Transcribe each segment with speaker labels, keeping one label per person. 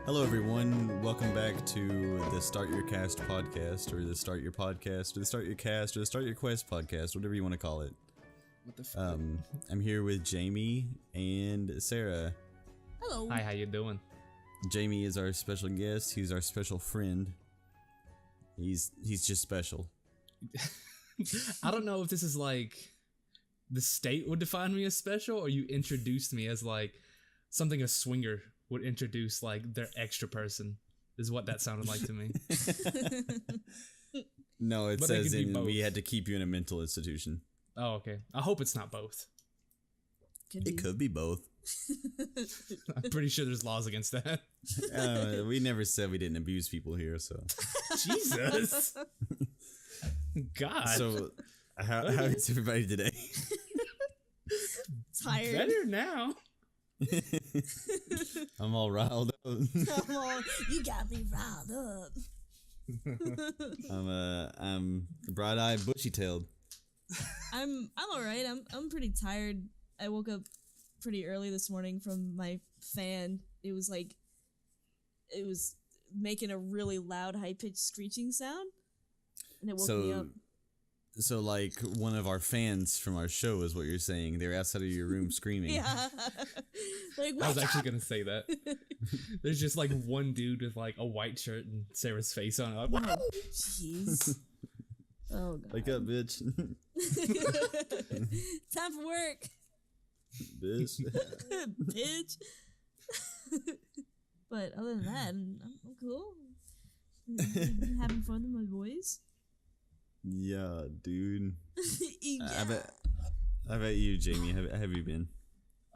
Speaker 1: Hello, everyone. Welcome back to the Start Your Cast podcast, or the Start Your Podcast, or the Start Your Cast, or the Start Your Quest podcast, whatever you want to call it.
Speaker 2: What the fuck?
Speaker 1: I'm here with Jamie and Sarah.
Speaker 3: Hello.
Speaker 2: Hi, how you doing?
Speaker 1: Jamie is our special guest. He's our special friend. He's just special.
Speaker 2: I don't know if this is like the state would define me as special, or you introduced me as like something a swinger would introduce, like their extra person, is what that sounded like to me.
Speaker 1: No, it
Speaker 2: But
Speaker 1: says
Speaker 2: they can be
Speaker 1: we
Speaker 2: both.
Speaker 1: had to keep you in a mental institution.
Speaker 2: Oh, okay. I hope it's not both.
Speaker 1: It could be both.
Speaker 2: I'm pretty sure there's laws against that.
Speaker 1: We never said we didn't abuse people here, so.
Speaker 2: Jesus. God.
Speaker 1: So, how is everybody today?
Speaker 3: Tired.
Speaker 2: Better now.
Speaker 1: I'm all riled up.
Speaker 3: Come on, you got me riled up.
Speaker 1: I'm bright-eyed, bushy-tailed.
Speaker 3: I'm alright. I'm pretty tired. I woke up pretty early this morning from my fan. It was making a really loud, high-pitched screeching sound, and it woke me up.
Speaker 1: So like one of our fans from our show is what you're saying. They're outside of your room screaming.
Speaker 3: Yeah. Like,
Speaker 2: I was actually gonna say that. There's just like one dude with like a white shirt and Sarah's face on it. Like, wow.
Speaker 3: jeez. Oh god.
Speaker 1: Wake up, bitch.
Speaker 3: Time for work,
Speaker 1: Bitch.
Speaker 3: bitch. But other than that, I'm cool. Having fun with my boys.
Speaker 1: Yeah, dude.
Speaker 3: Yeah.
Speaker 1: I bet you, Jamie. How have you been?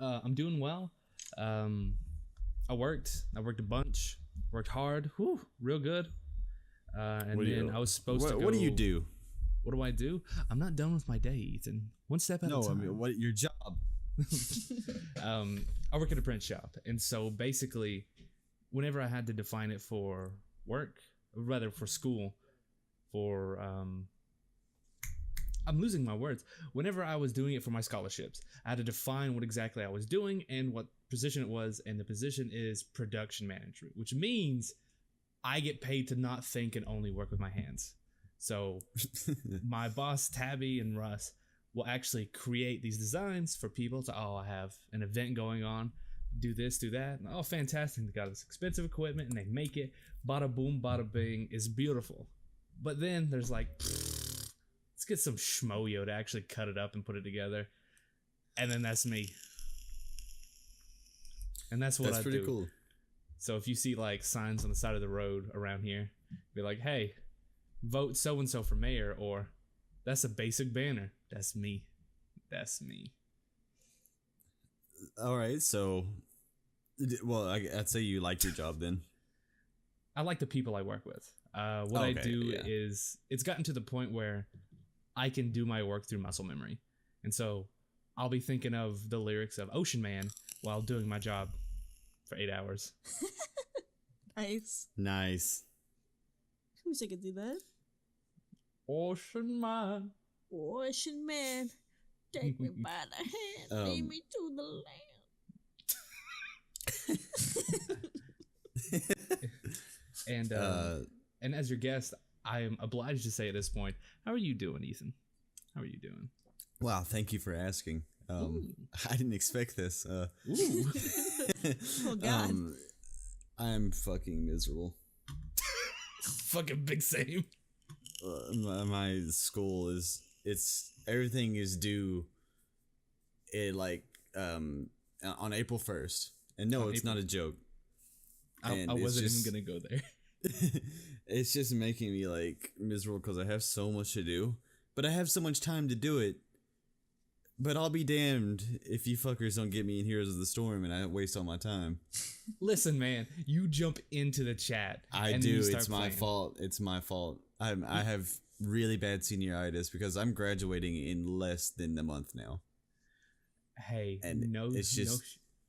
Speaker 2: I'm doing well. I worked a bunch, worked hard, real good. And then I was supposed to go.
Speaker 1: What do you do?
Speaker 2: What do I do? I'm not done with my day, Ethan. One step at a time.
Speaker 1: No, I mean, what your job?
Speaker 2: I work at a print shop, and so basically, whenever I had to define it for work, or rather for school, for I'm losing my words. Whenever I was doing it for my scholarships, I had to define what exactly I was doing and what position it was, and the position is production manager, which means I get paid to not think and only work with my hands. So my boss, Tabby and Russ, will actually create these designs for people to, I have an event going on, do this, do that. And, fantastic. They got this expensive equipment and they make it. Bada boom, bada bing. It's beautiful. But then there's like, let's get some schmoyo to actually cut it up and put it together. And then that's me. And that's what I do.
Speaker 1: That's pretty cool.
Speaker 2: So if you see like signs on the side of the road around here, be like, hey, vote so-and-so for mayor, or that's a basic banner. That's me. That's me.
Speaker 1: All right, so, well, I'd say you like your job then.
Speaker 2: I like the people I work with. What I do is, it's gotten to the point where I can do my work through muscle memory. And so I'll be thinking of the lyrics of Ocean Man while doing my job for 8 hours.
Speaker 3: Nice. Wish I could do that.
Speaker 2: Ocean Man.
Speaker 3: Ocean Man, take me by the hand, lead me to the land.
Speaker 2: And as your guest, I am obliged to say at this point, how are you doing, Ethan? How are you doing?
Speaker 1: Wow, thank you for asking. I didn't expect this.
Speaker 3: Oh God.
Speaker 1: I'm fucking miserable.
Speaker 2: Fucking big same.
Speaker 1: My school everything is due on April 1st. And no, it's not a joke.
Speaker 2: I wasn't even gonna go there.
Speaker 1: It's just making me like miserable because I have so much to do, but I have so much time to do it. But I'll be damned if you fuckers don't get me in Heroes of the Storm and I waste all my time.
Speaker 2: Listen, man, you jump into the chat.
Speaker 1: I do. It's my fault. It's my fault. I have really bad senioritis because I'm graduating in less than a month now.
Speaker 2: Hey,
Speaker 1: and it's just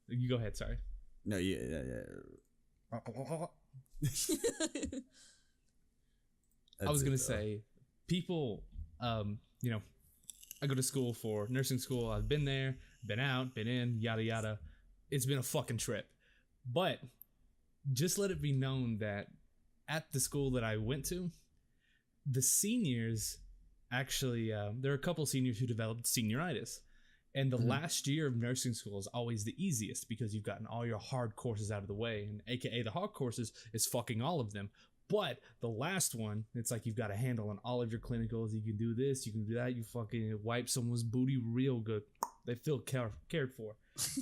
Speaker 2: you go ahead. Sorry.
Speaker 1: No, yeah.
Speaker 2: I was gonna say, people, I go to school for nursing school. I've been there, been out, been in, yada yada. It's been a fucking trip. But just let it be known that at the school that I went to, the seniors actually, there are a couple seniors who developed senioritis. And the last year of nursing school is always the easiest because you've gotten all your hard courses out of the way. And AKA the hard courses is fucking all of them. But the last one, it's like you've got a handle on all of your clinicals. You can do this, you can do that. You fucking wipe someone's booty real good. They feel cared for.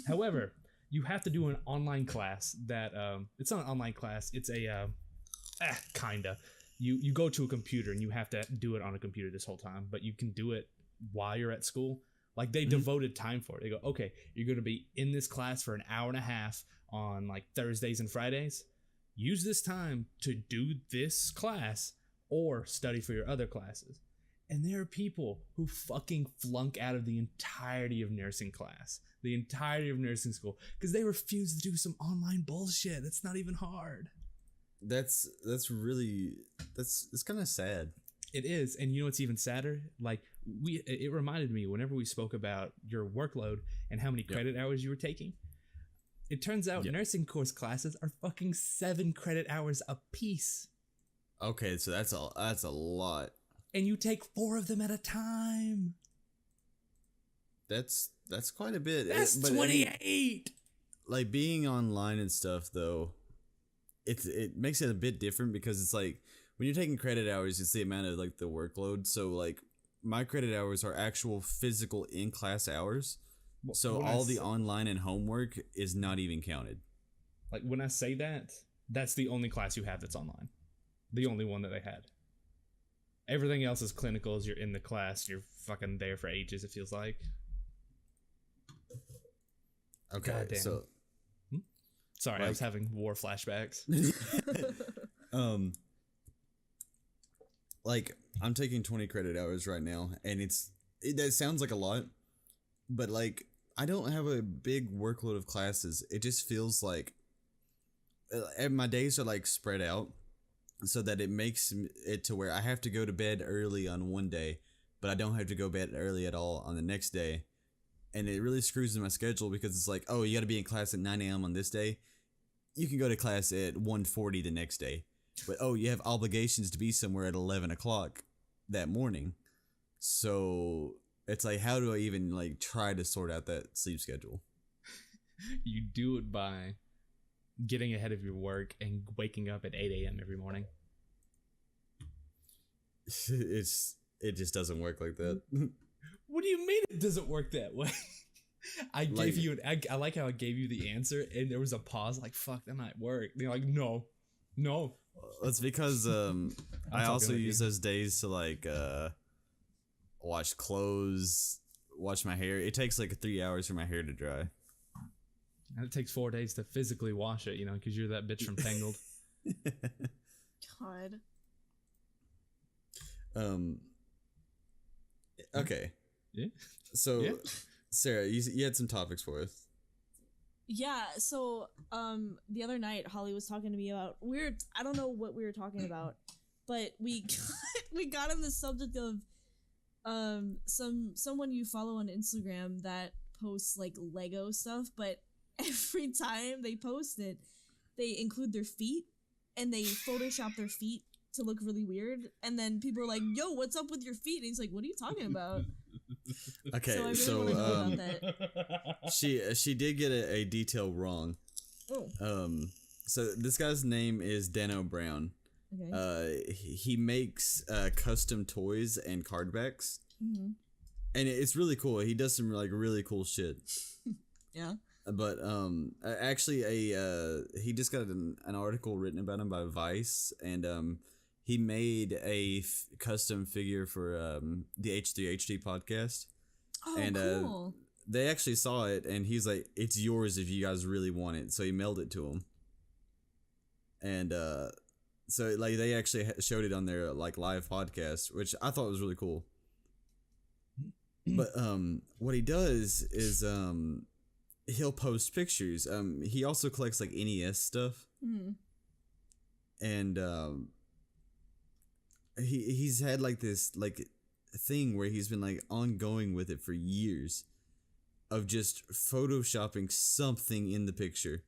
Speaker 2: However, you have to do an online class that, it's not an online class. It's a, kinda. You go to a computer and you have to do it on a computer this whole time. But you can do it while you're at school. Like they devoted time for it. They go, okay, you're going to be in this class for an hour and a half on like Thursdays and Fridays. Use this time to do this class or study for your other classes. And there are people who fucking flunk out of the entirety of nursing class, the entirety of nursing school, because they refuse to do some online bullshit. That's not even hard.
Speaker 1: That's kind of sad.
Speaker 2: It is. And you know what's even sadder? Like it reminded me whenever we spoke about your workload and how many credit hours you were taking. It turns out nursing course classes are fucking 7 credit hours a piece.
Speaker 1: Okay, so that's a lot.
Speaker 2: And you take 4 of them at a time.
Speaker 1: That's quite a bit.
Speaker 2: That's 28.
Speaker 1: Like being online and stuff though, it makes it a bit different because it's like when you're taking credit hours, it's the amount of like the workload. So like my credit hours are actual physical in-class hours. So all the online and homework is not even counted.
Speaker 2: Like when I say that, that's the only class you have that's online. The only one that they had. Everything else is clinicals. You're in the class. You're fucking there for ages, it feels like.
Speaker 1: Okay,
Speaker 2: goddamn.
Speaker 1: So...
Speaker 2: Sorry, like, I was having war flashbacks.
Speaker 1: Like, I'm taking 20 credit hours right now, and that sounds like a lot, but like, I don't have a big workload of classes. It just feels like my days are like spread out so that it makes it to where I have to go to bed early on one day, but I don't have to go to bed early at all on the next day. And it really screws in my schedule because it's like, oh, you got to be in class at 9 a.m. on this day. You can go to class at 1:40 the next day. But, oh, you have obligations to be somewhere at 11 o'clock that morning. So it's like, how do I even like try to sort out that sleep schedule?
Speaker 2: You do it by getting ahead of your work and waking up at 8 a.m. every morning.
Speaker 1: It just doesn't work like that.
Speaker 2: What do you mean it doesn't work that way? I like how I gave you the answer and there was a pause like, fuck, that might work. And you're like, no.
Speaker 1: That's because I also use those days to like wash clothes, wash my hair. It takes like 3 hours for my hair to dry.
Speaker 2: And it takes 4 days to physically wash it, because you're that bitch from Tangled.
Speaker 3: God.
Speaker 1: Okay.
Speaker 2: Yeah.
Speaker 1: So, yeah. Sarah, you had some topics for us.
Speaker 3: Yeah, so the other night Holly was talking to me about I don't know what we were talking about, but we got on the subject of someone you follow on Instagram that posts like Lego stuff, but every time they post it, they include their feet and they Photoshop their feet to look really weird, and then people are like, "Yo, what's up with your feet?" And he's like, "What are you talking about?"
Speaker 1: Okay,
Speaker 3: so I really want to know about that.
Speaker 1: She did get a detail wrong.
Speaker 3: Oh.
Speaker 1: So this guy's name is Dano Brown.
Speaker 3: Okay.
Speaker 1: He makes custom toys and card backs.
Speaker 3: Mm-hmm.
Speaker 1: And it's really cool. He does some like really cool shit.
Speaker 3: Yeah.
Speaker 1: But actually he just got an article written about him by Vice, and he made a custom figure for the H3HD podcast.
Speaker 3: Oh,
Speaker 1: and
Speaker 3: cool.
Speaker 1: They actually saw it, and he's like, "It's yours if you guys really want it." So he mailed it to him. And so like they actually showed it on their like live podcast, which I thought was really cool. But what he does is he'll post pictures. He also collects like NES stuff.
Speaker 3: Mm-hmm.
Speaker 1: And he's had like this like thing where he's been like ongoing with it for years. of just photoshopping something in the picture.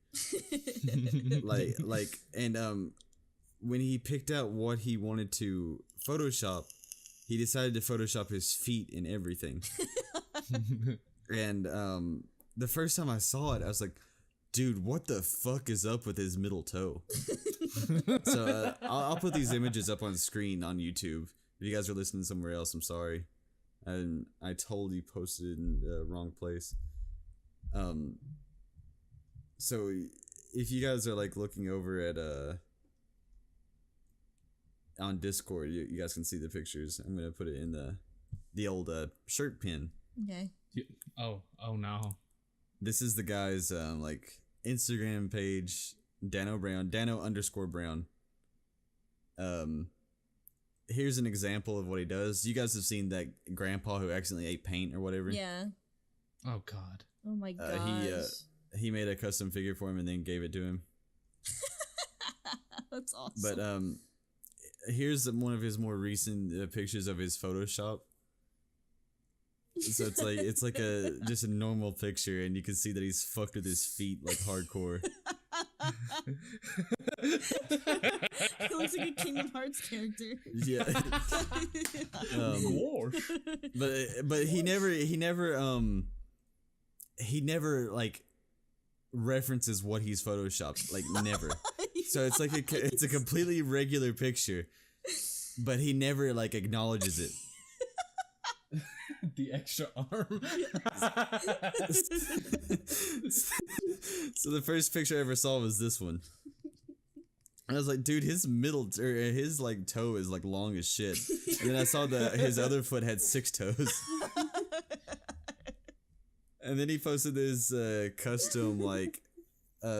Speaker 1: And when he picked out what he wanted to Photoshop, he decided to Photoshop his feet in everything. And the first time I saw it, I was like, dude, what the fuck is up with his middle toe? So I'll put these images up on screen on YouTube. If you guys are listening somewhere else, I'm sorry. And I totally posted it in the wrong place. So if you guys are like looking over at on Discord, you guys can see the pictures. I'm gonna put it in the old shirt pin.
Speaker 3: Okay.
Speaker 2: Oh no.
Speaker 1: This is the guy's like Instagram page, Dano _Brown. Here's an example of what he does. You guys have seen that grandpa who accidentally ate paint or whatever?
Speaker 3: Yeah.
Speaker 2: Oh god.
Speaker 3: Oh my gosh.
Speaker 1: He made a custom figure for him and then gave it to him.
Speaker 3: That's awesome.
Speaker 1: But here's one of his more recent pictures of his Photoshop. So it's like just a normal picture, and you can see that he's fucked with his feet like hardcore.
Speaker 3: He looks like a Kingdom Hearts character.
Speaker 1: Yeah. But he never like references what he's photoshopped, like never. So it's like it's a completely regular picture, but he never like acknowledges it.
Speaker 2: The extra arm.
Speaker 1: So the first picture I ever saw was this one. And I was like, dude, his his like toe is like long as shit. And then I saw that his other foot had 6 toes. And then he posted this custom like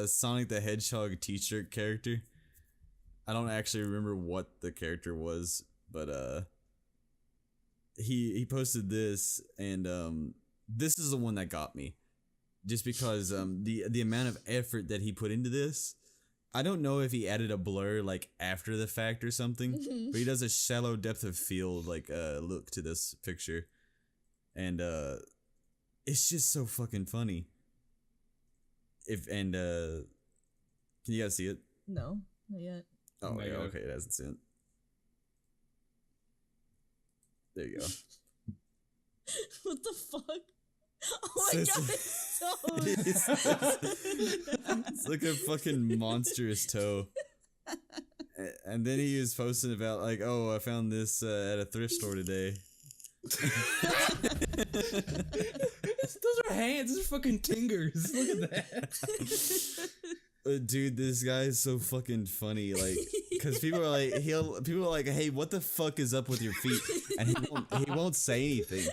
Speaker 1: Sonic the Hedgehog t-shirt character. I don't actually remember what the character was, but he posted this, and this is the one that got me, just because the amount of effort that he put into this. I don't know if he added a blur like after the fact or something, but he does a shallow depth of field like look to this picture, and it's just so fucking funny. Can you guys see it?
Speaker 3: No, not yet.
Speaker 1: Oh yeah, okay, it hasn't seen it. There you go.
Speaker 3: What the fuck? Oh my god, it's so
Speaker 1: it's like a fucking monstrous toe. And then he was posting about like, oh, I found this at a thrift store today.
Speaker 2: Those are hands. Those are fucking tingers. Look at that.
Speaker 1: Dude, this guy is so fucking funny. Like, because people are like, hey, what the fuck is up with your feet? And he won't say anything.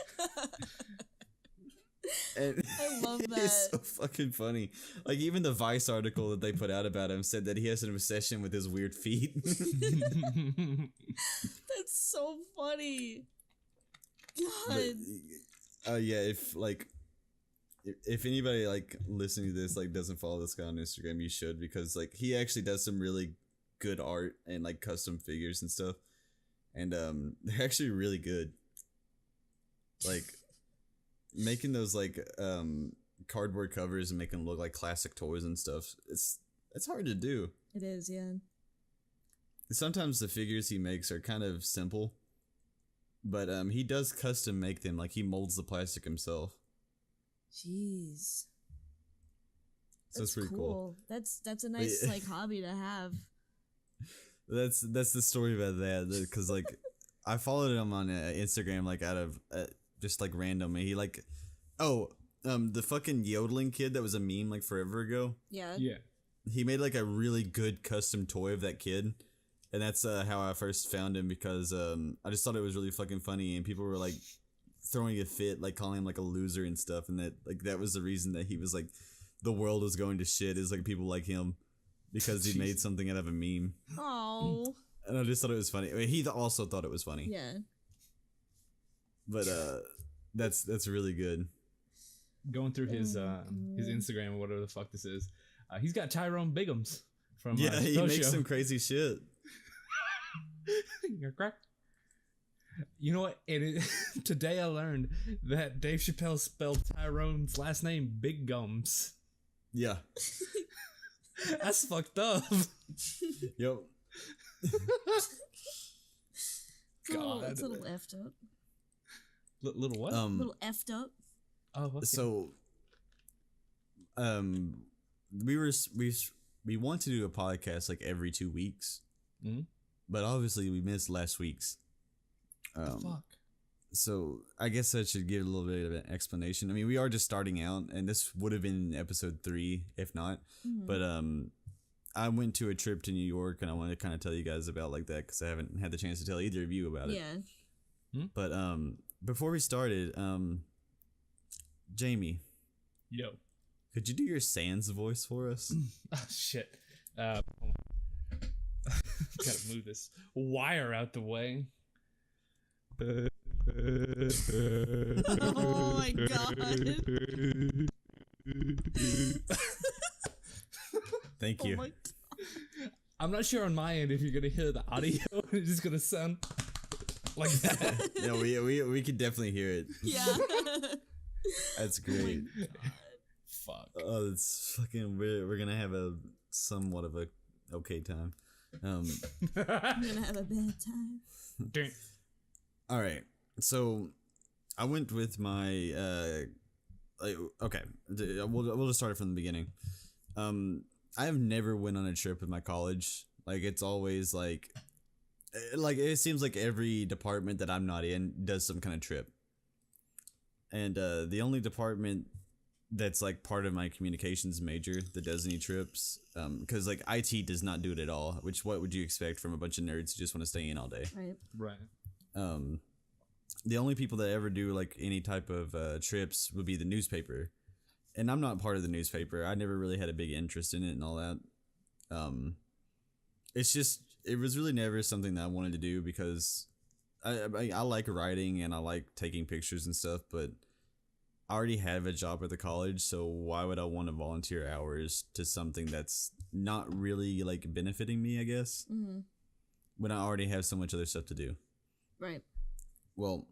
Speaker 1: And
Speaker 3: I love that.
Speaker 1: It's so fucking funny. Like, even the Vice article that they put out about him said that he has an obsession with his weird feet.
Speaker 3: That's so funny. God.
Speaker 1: But, yeah, if anybody like listening to this like doesn't follow this guy on Instagram, you should, because like he actually does some really good art and like custom figures and stuff, and they're actually really good. Like making those like cardboard covers and making them look like classic toys and stuff. It's hard to do.
Speaker 3: It is, yeah. Sometimes
Speaker 1: the figures he makes are kind of simple, but he does custom make them. Like he molds the plastic himself.
Speaker 3: Jeez.
Speaker 1: So that's pretty cool.
Speaker 3: That's a nice like hobby to have.
Speaker 1: That's the story about that, because like I followed him on Instagram like out of just like random, and he like the fucking yodeling kid that was a meme like forever ago.
Speaker 3: Yeah.
Speaker 1: He made like a really good custom toy of that kid, and that's how I first found him, because I just thought it was really fucking funny, and people were like throwing a fit, like calling him like a loser and stuff, and that was the reason that he was like the world was going to shit, is like people like him, because he made something out of a meme.
Speaker 3: Oh.
Speaker 1: And I just thought it was funny. I mean, he also thought it was funny.
Speaker 3: Yeah.
Speaker 2: But
Speaker 1: that's really good.
Speaker 2: Going through his Instagram or whatever the fuck this is, he's got Tyrone Biggums from
Speaker 1: he makes some crazy shit.
Speaker 2: You're correct. You know what? Today I learned that Dave Chappelle spelled Tyrone's last name Big Gums.
Speaker 1: Yeah.
Speaker 2: That's fucked up.
Speaker 1: Yep.
Speaker 3: It's a little effed up.
Speaker 2: Little what?
Speaker 3: A little effed up.
Speaker 2: Oh, okay.
Speaker 1: So, we want to do a podcast like every 2 weeks, but obviously we missed last week's.
Speaker 2: Fuck.
Speaker 1: So I guess I should give a little bit of an explanation. I mean, we are just starting out, and this would have been episode 3 if not. But I went to a trip to New York, and I want to kind of tell you guys about like that because I haven't had the chance to tell either of you about it.
Speaker 3: Yeah.
Speaker 1: But before we started, Jamie,
Speaker 2: Yo.
Speaker 1: could you do your Sans voice for us?
Speaker 2: Oh, shit. Gotta move this wire out the way.
Speaker 3: Oh my god.
Speaker 1: Thank you.
Speaker 3: Oh my
Speaker 2: I'm not sure on my end if you're gonna hear the audio. It's just gonna sound like that.
Speaker 1: No, we could definitely hear it.
Speaker 3: Yeah.
Speaker 1: That's great.
Speaker 2: Fuck.
Speaker 1: Oh, it's fucking weird. We're gonna have a somewhat of a okay time.
Speaker 3: I'm gonna have a bad time.
Speaker 1: All right. So I went with my okay. We'll just start it from the beginning. I have never went on a trip with my college. Like it's always like it seems like every department that I'm not in does some kind of trip. And the only department that's like part of my communications major that does any trips, because like IT does not do it at all. Which what would you expect from a bunch of nerds who just want to stay in all day?
Speaker 3: Right.
Speaker 1: The only people that ever do like any type of trips would be the newspaper, and I'm not part of the newspaper. I never really had a big interest in it and all that. It's just it was really never something that I wanted to do because I like writing and I like taking pictures and stuff, but I already have a job at the college, so why would I want to volunteer hours to something that's not really like benefiting me, I guess, when I already have so much other stuff to do.
Speaker 3: Right.
Speaker 1: Well,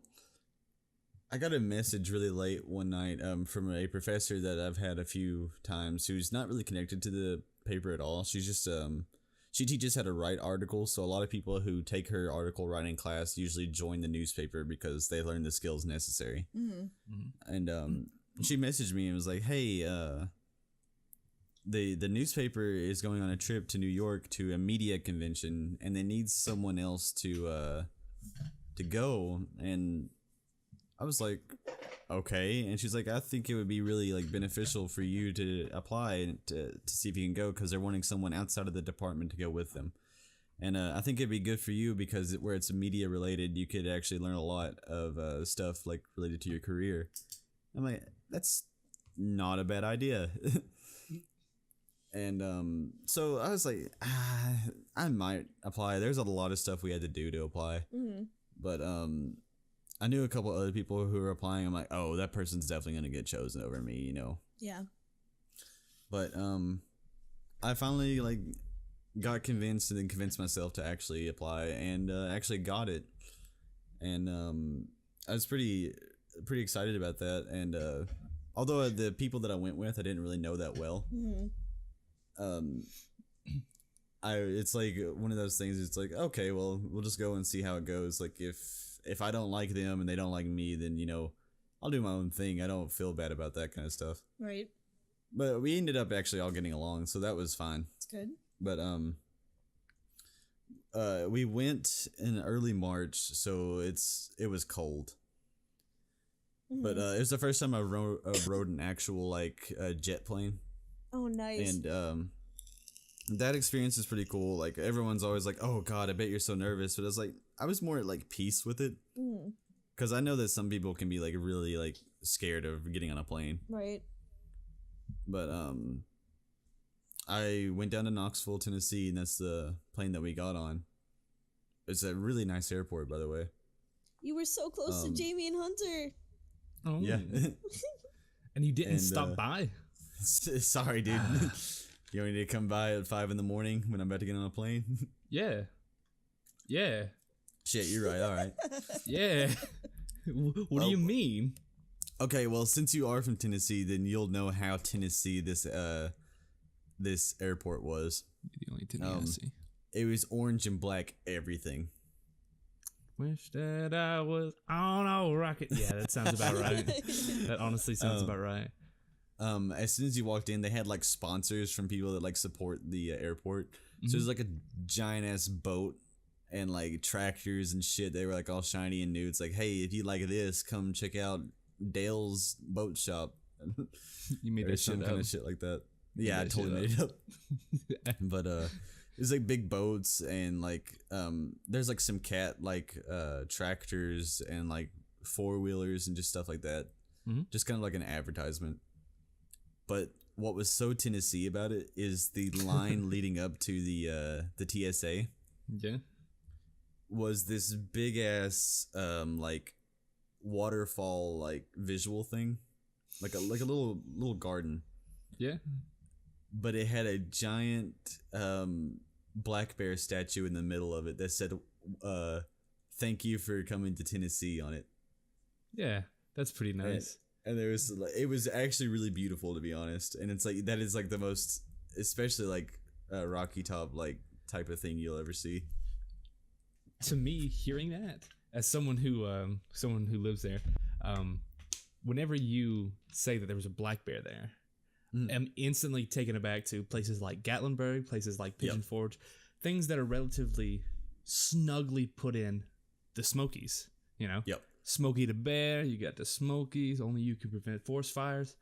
Speaker 1: I got a message really late one night from a professor that I've had a few times who's not really connected to the paper at all. She's just she teaches how to write articles, so a lot of people who take her article writing class usually join the newspaper because they learn the skills necessary. And she messaged me and was like, "Hey, the newspaper is going on a trip to New York to a media convention, and they need someone else to go." And I was like, okay. And she's like, I think it would be really like beneficial for you to apply to see if you can go because they're wanting someone outside of the department to go with them. And I think it'd be good for you because where it's media related, you could actually learn a lot of stuff like related to your career. I'm like, that's not a bad idea. And so I was like, I might apply. There's a lot of stuff we had to do to apply. But I knew a couple other people who were applying. I'm like, oh, that person's definitely gonna get chosen over me, you know.
Speaker 3: Yeah.
Speaker 1: But I finally like got convinced and then convinced myself to actually apply and actually got it. And I was pretty excited about that. And although the people that I went with I didn't really know that well, it's like one of those things. It's like, okay, well, we'll just go and see how it goes. Like if I don't like them and they don't like me, then, you know, I'll do my own thing. I don't feel bad about that kind of stuff.
Speaker 3: Right.
Speaker 1: But we ended up actually all getting along, so that was fine.
Speaker 3: It's good.
Speaker 1: But we went in early March, so it was cold. But it was the first time I rode an actual like jet plane.
Speaker 3: Oh, nice.
Speaker 1: And that experience is pretty cool. Like everyone's always like, "Oh God, I bet you're so nervous," but I was like, I was more at like peace with it, because I know that some people can be like really like scared of getting on a plane.
Speaker 3: Right.
Speaker 1: But I went down to Knoxville, Tennessee, and that's the plane that we got on. It's a really nice airport, by the way.
Speaker 3: You were so close to Jamie and Hunter.
Speaker 2: Oh.
Speaker 1: Yeah.
Speaker 2: And you didn't stop by.
Speaker 1: Sorry, dude. You want me to come by at 5 a.m. when I'm about to get on a plane?
Speaker 2: Yeah.
Speaker 1: Shit, you're right. All right.
Speaker 2: Yeah. What do you mean?
Speaker 1: Okay, well, since you are from Tennessee, then you'll know how Tennessee this airport was.
Speaker 2: The only Tennessee.
Speaker 1: It was orange and black everything.
Speaker 2: Wish that I was on a rocket. Yeah, that sounds about right. That honestly sounds about right.
Speaker 1: As soon as you walked in, they had like sponsors from people that like support the airport. So there's like a giant ass boat and like tractors and shit. They were like all shiny and new. It's like, hey, if you like this, come check out Dale's boat shop.
Speaker 2: You made that
Speaker 1: some
Speaker 2: shit
Speaker 1: kind
Speaker 2: up.
Speaker 1: of shit like that. Yeah, I
Speaker 2: that
Speaker 1: totally
Speaker 2: shit
Speaker 1: made it up. But there's like big boats and like there's like some cat like tractors and like 4-wheelers and just stuff like that. Just kind of like an advertisement. But what was so Tennessee about it is the line leading up to the TSA.
Speaker 2: Yeah.
Speaker 1: Was this big ass like waterfall like visual thing, like a little garden.
Speaker 2: Yeah.
Speaker 1: But it had a giant black bear statue in the middle of it that said "Thank you for coming to Tennessee" on it.
Speaker 2: Yeah, that's pretty nice.
Speaker 1: And there was it was actually really beautiful, to be honest. And it's like that is like the most, especially like Rocky Top like type of thing you'll ever see.
Speaker 2: To me, hearing that as someone who lives there, whenever you say that there was a black bear there, I'm instantly taken aback to places like Gatlinburg, places like Pigeon Forge, things that are relatively snugly put in the Smokies. You know, Smokey the Bear, you got the Smokies. Only you can prevent forest fires.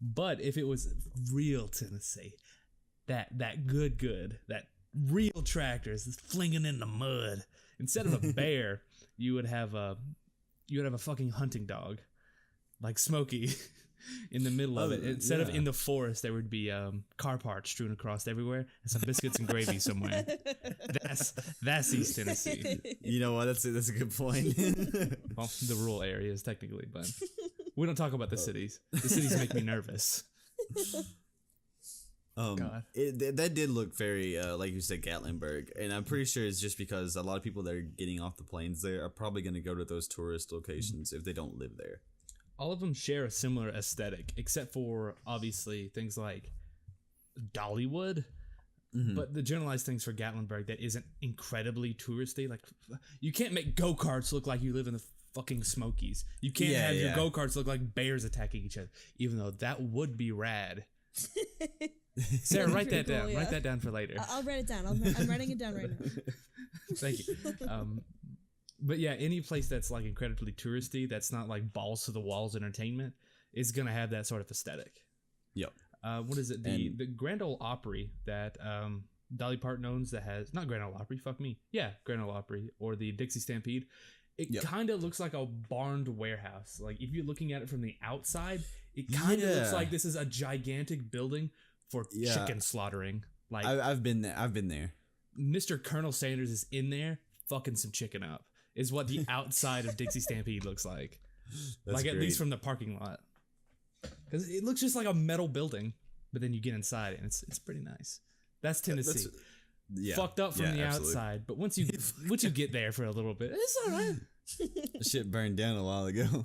Speaker 2: But if it was real Tennessee, that good, that real tractors flinging in the mud. Instead of a bear, you would have a fucking hunting dog, like Smokey, in the middle of it. Instead of in the forest, there would be car parts strewn across everywhere and some biscuits and gravy somewhere. That's East Tennessee.
Speaker 1: You know what? That's a good point.
Speaker 2: Well, the rural areas technically, but we don't talk about the cities. The cities make me nervous. God.
Speaker 1: That did look very, like you said, Gatlinburg, and I'm pretty sure it's just because a lot of people that are getting off the planes there are probably going to go to those tourist locations if they don't live there.
Speaker 2: All of them share a similar aesthetic, except for obviously things like Dollywood. But the generalized things for Gatlinburg that isn't incredibly touristy, like you can't make go-karts look like you live in the fucking Smokies. You can't have your go-karts look like bears attacking each other, even though that would be rad. Sarah, write that down. Write that down for later.
Speaker 3: I'll write it down. I'm writing it down right now.
Speaker 2: Thank you. But yeah, any place that's like incredibly touristy, that's not like balls to the walls entertainment, is gonna have that sort of aesthetic.
Speaker 1: Yep.
Speaker 2: What is it? The Grand Ole Opry that Dolly Parton owns, that has not Grand Ole Opry. Fuck me. Yeah, Grand Ole Opry or the Dixie Stampede. It kind of looks like a barned warehouse. Like if you're looking at it from the outside, it kind of looks like this is a gigantic building for chicken slaughtering. Like
Speaker 1: I've been there.
Speaker 2: Mr. Colonel Sanders is in there fucking some chicken up. Is what the outside of Dixie Stampede looks like.
Speaker 1: That's
Speaker 2: like
Speaker 1: great.
Speaker 2: At least from the parking lot, because it looks just like a metal building. But then you get inside it, and it's pretty nice. That's Tennessee. Fucked up from the outside, but once you get there for a little bit, it's all right.
Speaker 1: Shit burned down a while ago.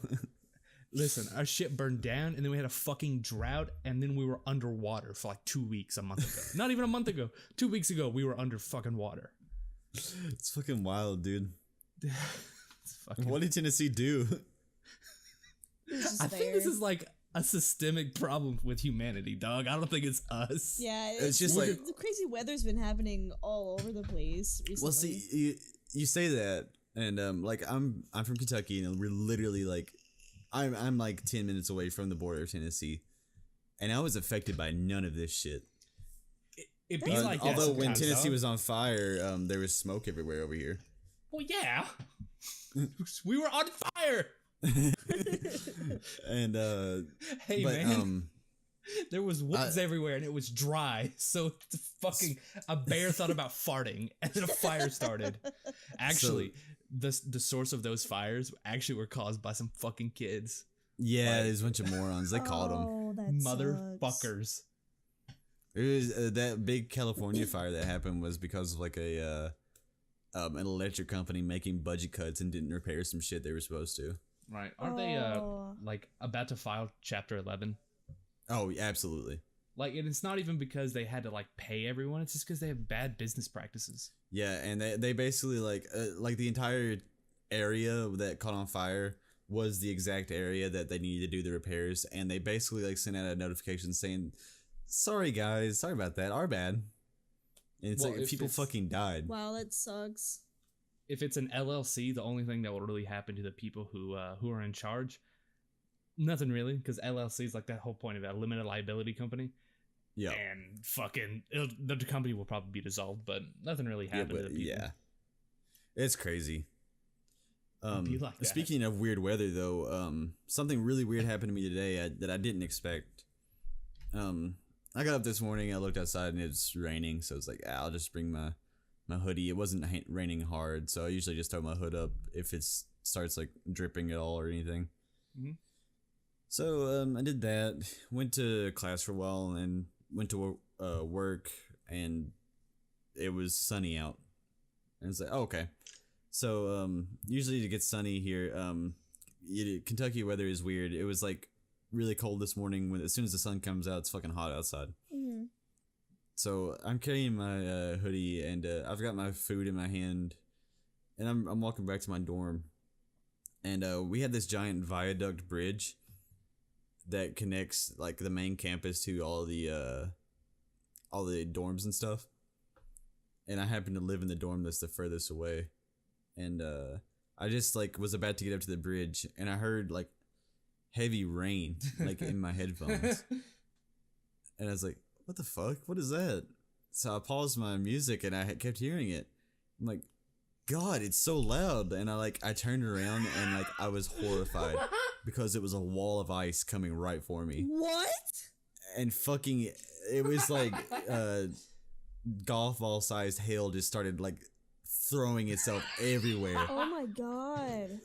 Speaker 2: Listen, our shit burned down, and then we had a fucking drought, and then we were underwater for like 2 weeks a month ago. Not even a month ago. 2 weeks ago, we were under fucking water.
Speaker 1: It's fucking wild, dude.
Speaker 2: Fucking...
Speaker 1: What did Tennessee do?
Speaker 2: I think this is like a systemic problem with humanity, dog. I don't think it's us.
Speaker 3: Yeah,
Speaker 1: it's just like
Speaker 3: the crazy weather's been happening all over the place recently.
Speaker 1: Well, see, you say that, and like I'm from Kentucky, and we're literally like I'm like 10 minutes away from the border of Tennessee, and I was affected by none of this shit.
Speaker 2: It be like that.
Speaker 1: Although when Tennessee was on fire, there was smoke everywhere over here.
Speaker 2: Well, yeah, we were on fire.
Speaker 1: And
Speaker 2: hey, but, man, there was woods everywhere, and it was dry. So fucking a bear thought about farting, and then a fire started. Actually, the source of those fires actually were caused by some fucking kids.
Speaker 1: Yeah, there's a bunch of morons. They called them
Speaker 2: motherfuckers.
Speaker 1: It was that big California fire that happened was because of like a an electric company making budget cuts and didn't repair some shit they were supposed to.
Speaker 2: Right. Aren't they like about to file Chapter 11?
Speaker 1: Oh, yeah, absolutely.
Speaker 2: Like, and it's not even because they had to like pay everyone. It's just because they have bad business practices.
Speaker 1: Yeah, and they basically like the entire area that caught on fire was the exact area that they needed to do the repairs, and they basically like sent out a notification saying, "Sorry guys, sorry about that, our bad." And it's like people fucking died.
Speaker 3: Wow, that sucks.
Speaker 2: If it's an LLC, the only thing that will really happen to the people who are in charge, nothing really, because LLC is like that whole point of a limited liability company.
Speaker 1: Yeah,
Speaker 2: and fucking the company will probably be dissolved, but nothing really happened to the people.
Speaker 1: Yeah, it's crazy.
Speaker 2: Like
Speaker 1: Speaking of weird weather, though, something really weird happened to me today that I didn't expect. I got up this morning, I looked outside, and it's raining, so it's like, I'll just bring my hoodie. It wasn't raining hard, so I usually just throw my hood up if it starts like dripping at all or anything.
Speaker 2: Mm-hmm.
Speaker 1: So I did that, went to class for a while, and went to work, and it was sunny out. And it's like, oh, okay. So usually it gets sunny here. Kentucky weather is weird. It was like really cold this morning. As soon as the sun comes out, it's fucking hot outside.
Speaker 3: Mm-hmm.
Speaker 1: So I'm carrying my hoodie, and I've got my food in my hand, and I'm walking back to my dorm, and we had this giant viaduct bridge that connects like the main campus to all the dorms and stuff. And I happen to live in the dorm that's the furthest away, and I just like was about to get up to the bridge, and I heard like heavy rain like in my headphones, and I was like, what the fuck? What is that? So I paused my music and I kept hearing it. I'm like, God, it's so loud. And I turned around and like I was horrified because it was a wall of ice coming right for me.
Speaker 3: What?
Speaker 1: And fucking, it was like golf ball sized hail just started like throwing itself everywhere.
Speaker 3: Oh my God.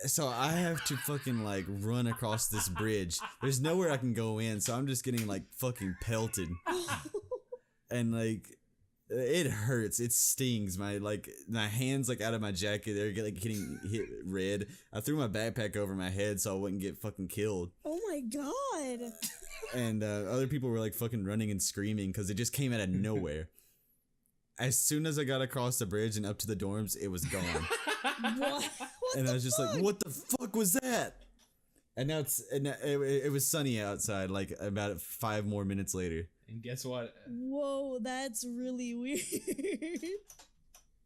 Speaker 1: So I have to fucking like run across this bridge. There's nowhere I can go in, so I'm just getting like fucking pelted. And like it hurts. It stings. My hands like out of my jacket, they're like getting hit red. I threw my backpack over my head so I wouldn't get fucking killed.
Speaker 3: Oh my God.
Speaker 1: And other people were like fucking running and screaming because it just came out of nowhere. As soon as I got across the bridge and up to the dorms, it was gone.
Speaker 3: What?
Speaker 1: And I was just like, what the fuck was that? And now it was sunny outside like about 5 more minutes later.
Speaker 2: And guess what?
Speaker 3: Whoa, that's really weird.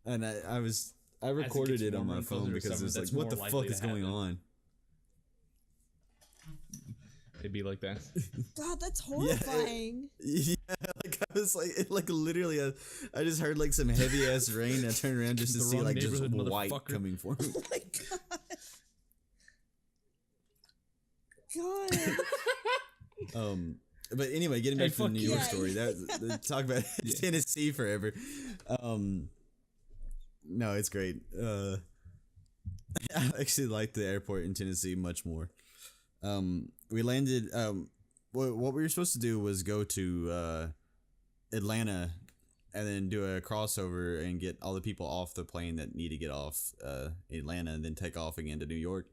Speaker 1: And I recorded it on my phone because it was like, what the fuck is going on?
Speaker 2: It'd be like that.
Speaker 3: God, that's horrifying.
Speaker 1: Yeah, like I was like literally, I just heard like some heavy ass rain. And I turned around just to see like just white coming for me.
Speaker 3: Oh my God. God.
Speaker 1: But anyway, getting back to the New York story. Talk about Tennessee forever. No, it's great. I actually like the airport in Tennessee much more. We landed. What we were supposed to do was go to Atlanta, and then do a crossover and get all the people off the plane that need to get off Atlanta, and then take off again to New York.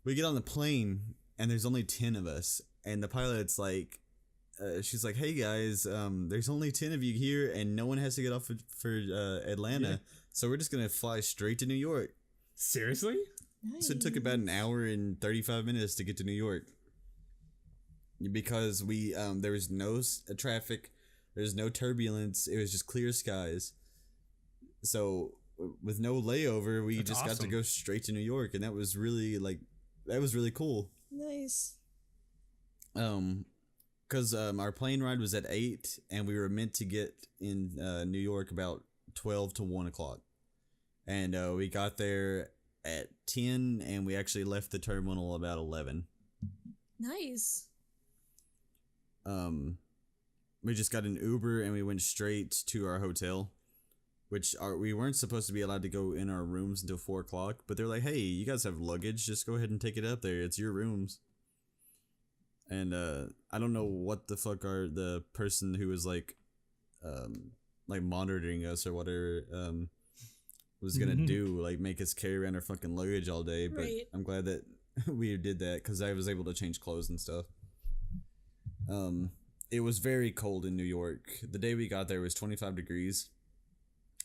Speaker 1: We get on the plane, and there's only 10 of us, and the pilot's like, she's like, "Hey guys, there's only 10 of you here, and no one has to get off for Atlanta, so we're just gonna fly straight to New York."
Speaker 2: Seriously?
Speaker 3: Nice.
Speaker 1: So it took about an hour and 35 minutes to get to New York. Because we there was no traffic, there was no turbulence, it was just clear skies. So with no layover, we got to go straight to New York, and that was really cool.
Speaker 3: Nice.
Speaker 1: Because our plane ride was at 8, and we were meant to get in New York about 12 to 1 o'clock. And we got there at 10, and we actually left the terminal about 11.
Speaker 3: Nice.
Speaker 1: We just got an Uber, and we went straight to our hotel, we weren't supposed to be allowed to go in our rooms until 4 o'clock, but they're like, "Hey, you guys have luggage, just go ahead and take it up there, it's your rooms." And I don't know what the fuck the person who was like monitoring us or whatever, was gonna do, like make us carry around our fucking luggage all day. But
Speaker 3: Right.
Speaker 1: I'm glad that we did that because I was able to change clothes and stuff. It was very cold in New York. The day we got there was 25 degrees,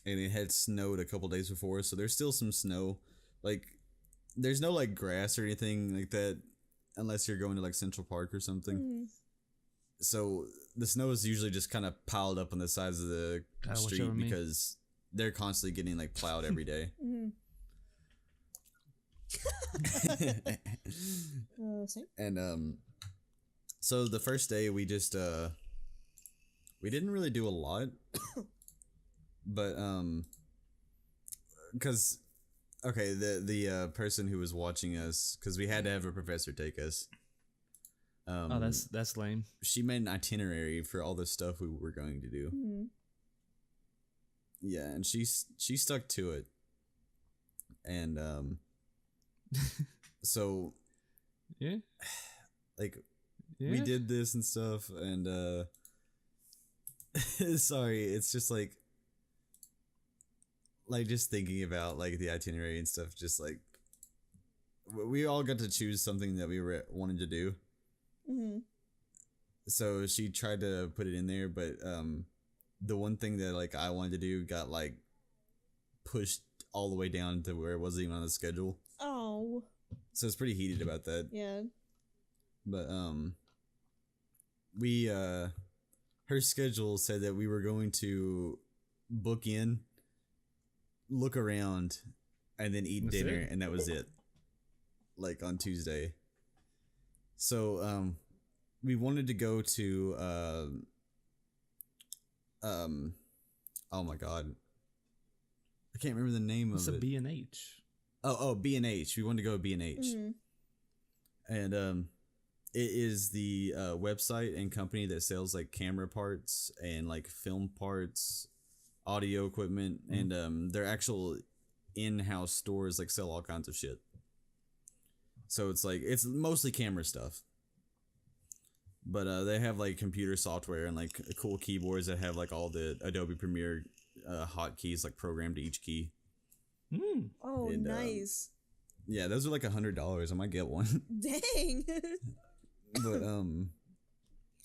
Speaker 1: and it had snowed a couple days before, so there's still some snow. Like, there's no like grass or anything like that, unless you're going to like Central Park or something.
Speaker 3: Mhm.
Speaker 1: So the snow is usually just kind of piled up on the sides of the street
Speaker 2: whichever me.
Speaker 1: because they're constantly getting like plowed every day.
Speaker 3: Mhm. Same.
Speaker 1: And so the first day we just we didn't really do a lot, but because okay, the person who was watching us, because we had to have a professor take us.
Speaker 2: Oh, that's lame.
Speaker 1: She made an itinerary for all the stuff we were going to do.
Speaker 3: Mhm.
Speaker 1: Yeah, and she stuck to it, and so
Speaker 2: Yeah.
Speaker 1: like
Speaker 2: Yeah.
Speaker 1: we did this and stuff, and sorry, it's just like just thinking about like the itinerary and stuff, just like we all got to choose something that we wanted to do.
Speaker 3: Mhm.
Speaker 1: So she tried to put it in there, but the one thing that like I wanted to do got like pushed all the way down to where it wasn't even on the schedule.
Speaker 3: Oh.
Speaker 1: So it's pretty heated about that.
Speaker 3: Yeah.
Speaker 1: But we her schedule said that we were going to book in, look around, and then eat
Speaker 2: That's
Speaker 1: dinner,
Speaker 2: it?
Speaker 1: and that was it. Like on Tuesday. So we wanted to go to oh my god, I can't remember the name
Speaker 2: It's
Speaker 1: of
Speaker 2: a
Speaker 1: it.
Speaker 2: B&H.
Speaker 1: Oh, B&H. We wanted to go to B&H.
Speaker 3: Mhm.
Speaker 1: And it is the website and company that sells like camera parts and like film parts, audio equipment, and their actual in-house stores like sell all kinds of shit. So it's like it's mostly camera stuff. But they have like computer software and like cool keyboards that have like all the Adobe Premiere hotkeys like programmed to each key.
Speaker 2: Mm.
Speaker 3: Oh,
Speaker 1: And,
Speaker 3: nice.
Speaker 1: Yeah, those are like $100. I might get one.
Speaker 3: Dang.
Speaker 1: But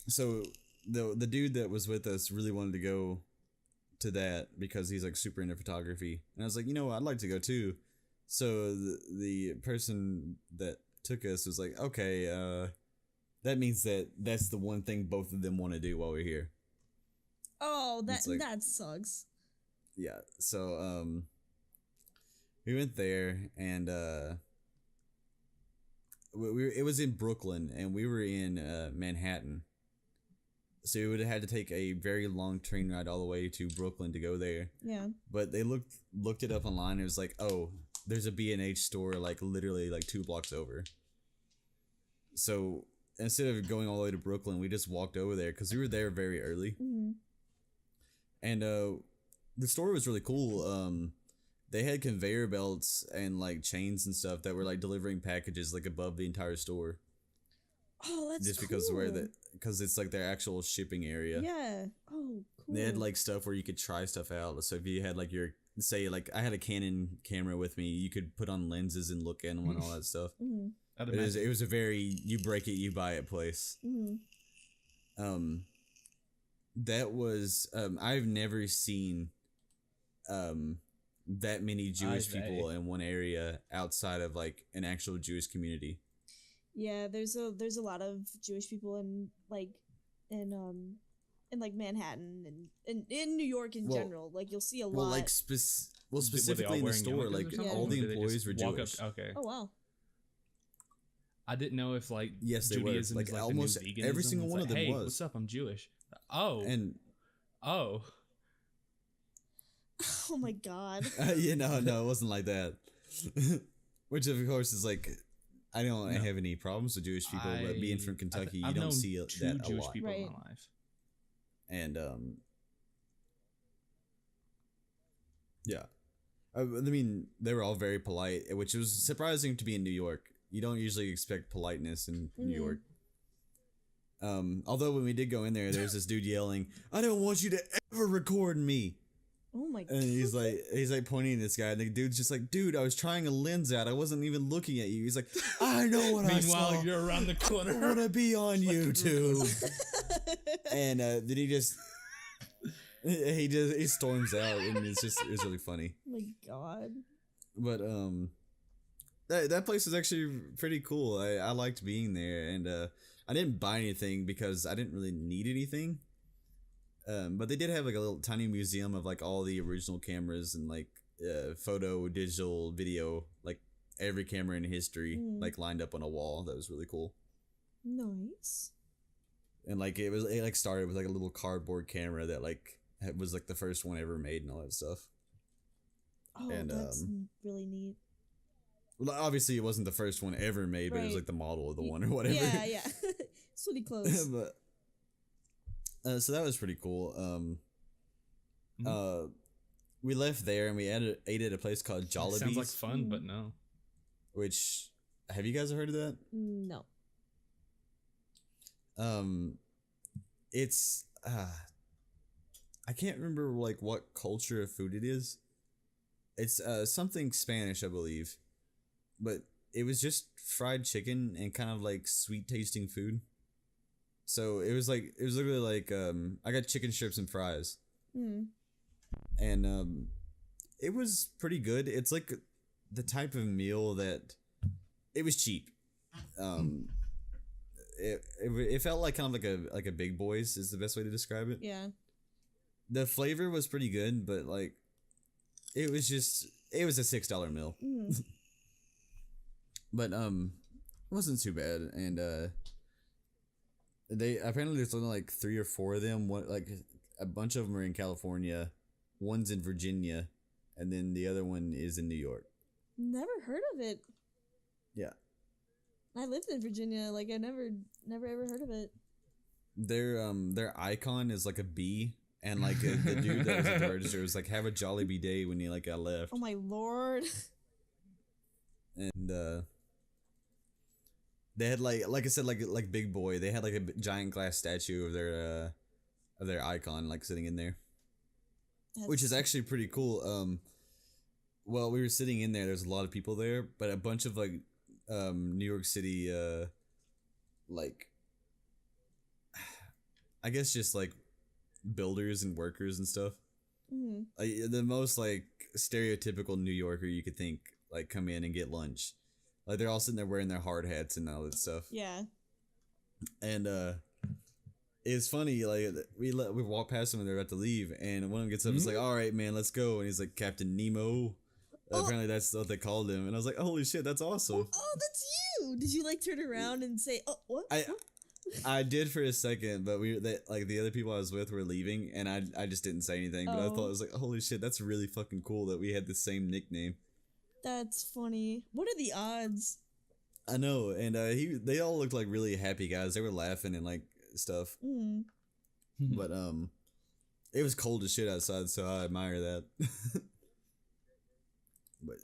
Speaker 1: so the dude that was with us really wanted to go to that because he's like super into photography, and I was like, you know what, I'd like to go too. So the person that took us was like, okay, that means that's the one thing both of them want to do while we're here.
Speaker 3: Oh,
Speaker 1: It's like-
Speaker 3: that sucks.
Speaker 1: Yeah, so we went there, and it was in Brooklyn, and we were in Manhattan. So we would have had to take a very long train ride all the way to Brooklyn to go there.
Speaker 3: Yeah.
Speaker 1: But they looked it up online, and it was like, oh, there's a B&H store like literally like 2 blocks over. So instead of going all the way to Brooklyn, we just walked over there because we were there very early.
Speaker 3: Mhm.
Speaker 1: And the store was really cool. They had conveyor belts and like chains and stuff that were like delivering packages like above the entire store,
Speaker 3: Oh, that's
Speaker 1: just
Speaker 3: cool.
Speaker 1: because it's like their actual shipping area.
Speaker 3: Yeah. Oh, cool.
Speaker 1: They had like stuff where you could try stuff out. So if you had like say like I had a Canon camera with me, you could put on lenses and look in them and all that stuff.
Speaker 3: Mhm.
Speaker 2: I'd
Speaker 1: It
Speaker 2: imagine.
Speaker 1: was a very you break it, you buy it place.
Speaker 3: Mhm.
Speaker 1: That was I've never seen that many Jewish people in one area outside of like an actual Jewish community.
Speaker 3: Yeah, there's a lot of Jewish people in like in like Manhattan and in New York in
Speaker 1: Well-
Speaker 3: general. Like you'll see a
Speaker 1: Well,
Speaker 3: lot.
Speaker 1: like
Speaker 2: Were they all
Speaker 1: specifically in the
Speaker 2: wearing
Speaker 1: store,
Speaker 2: yarmulkes
Speaker 1: like
Speaker 2: or something?
Speaker 3: Yeah.
Speaker 1: all
Speaker 2: Or
Speaker 1: the
Speaker 2: did they
Speaker 1: employees
Speaker 2: just
Speaker 1: were
Speaker 2: walk
Speaker 1: Jewish.
Speaker 2: Up, okay.
Speaker 3: Oh wow.
Speaker 2: I didn't know if like
Speaker 1: Yes, they were.
Speaker 2: Judaism
Speaker 1: Like,
Speaker 2: is like
Speaker 1: almost
Speaker 2: the new veganism.
Speaker 1: every single
Speaker 2: It's
Speaker 1: one
Speaker 2: like,
Speaker 1: of them
Speaker 2: hey,
Speaker 1: was.
Speaker 2: what's up? I'm Jewish. Oh.
Speaker 1: And
Speaker 2: Oh.
Speaker 3: Oh my god.
Speaker 1: no, it wasn't like that. Which of course is like, I don't
Speaker 2: No.
Speaker 1: have any problems with Jewish people, but being from Kentucky,
Speaker 2: I've
Speaker 1: you don't
Speaker 2: known
Speaker 1: see
Speaker 2: 2
Speaker 1: that a
Speaker 2: Jewish
Speaker 1: lot.
Speaker 2: people in
Speaker 3: Right.
Speaker 2: my life.
Speaker 1: And yeah, I mean they were all very polite, which was surprising to be in New York. You don't usually expect politeness in New
Speaker 3: Mhm.
Speaker 1: York. Although when we did go in there's this dude yelling, "I don't want you to ever record me."
Speaker 3: Oh my god.
Speaker 1: And he's like pointing at this guy, and the dude's just like, dude, I was trying a lens out. I wasn't even looking at you. He's like, I know what I saw.
Speaker 2: Meanwhile, you're around the corner.
Speaker 1: I want to be on YouTube. And then he storms out, and it's really funny.
Speaker 3: Oh my god.
Speaker 1: But that place is actually pretty cool. I liked being there, and I didn't buy anything because I didn't really need anything. But they did have like a little tiny museum of like all the original cameras and like photo, digital, video, like every camera in history, like lined up on a wall. That was really cool.
Speaker 3: Nice.
Speaker 1: And like it like started with like a little cardboard camera that like was like the first one ever made and all that stuff.
Speaker 3: Oh,
Speaker 1: And,
Speaker 3: that's really neat.
Speaker 1: Well, obviously it wasn't the first one ever made, but it was like the model of the one or whatever.
Speaker 3: Yeah. It's pretty close.
Speaker 1: But so that was pretty cool. We left there and we ate at a place called Jollibee's.
Speaker 2: Sounds like fun, but no.
Speaker 1: Which, have you guys heard of that?
Speaker 3: No.
Speaker 1: It's I can't remember like what culture of food it is. It's something Spanish, I believe, but it was just fried chicken and kind of like sweet tasting food. So it was literally like I got chicken strips and fries, and it was pretty good. It's like the type of meal that it was cheap. It felt like kind of like a Big Boys is the best way to describe it.
Speaker 3: Yeah.
Speaker 1: The flavor was pretty good, but like it was a $6 meal. But it wasn't too bad, and they apparently there's only like 3 or 4 of them. One, like a bunch of them are in California, one's in Virginia, and then the other one is in New York.
Speaker 3: Never heard of it.
Speaker 1: Yeah.
Speaker 3: I lived in Virginia. Like I never ever heard of it.
Speaker 1: Their icon is like a bee, and like the dude that was at the register was like, "Have a Jollibee day" when he like got left.
Speaker 3: Oh my lord.
Speaker 1: And they had like I said, like Big Boy. They had like a giant glass statue of their icon like sitting in there, which is actually pretty cool. Well, we were sitting in there. There's a lot of people there, but a bunch of like New York City like I guess just like builders and workers and stuff. Like the most like stereotypical New Yorker you could think, like come in and get lunch. Like they're all sitting there wearing their hard hats and all that stuff.
Speaker 3: Yeah.
Speaker 1: And it's funny, like we walked past them and they're about to leave, and one of them gets up and is like, "All right, man, let's go." And he's like, "Captain Nemo." Apparently that's what they called him, and I was like, "Holy shit, that's awesome!"
Speaker 3: Oh, that's you. Did you like turn around and say, "Oh, what?"
Speaker 1: I did for a second, but like the other people I was with were leaving, and I just didn't say anything. But I thought it was like, "Holy shit, that's really fucking cool that we had the same nickname."
Speaker 3: That's funny. What are the odds?
Speaker 1: I know, and they all looked like really happy guys. They were laughing and like stuff. But it was cold as shit outside, so I admire that. But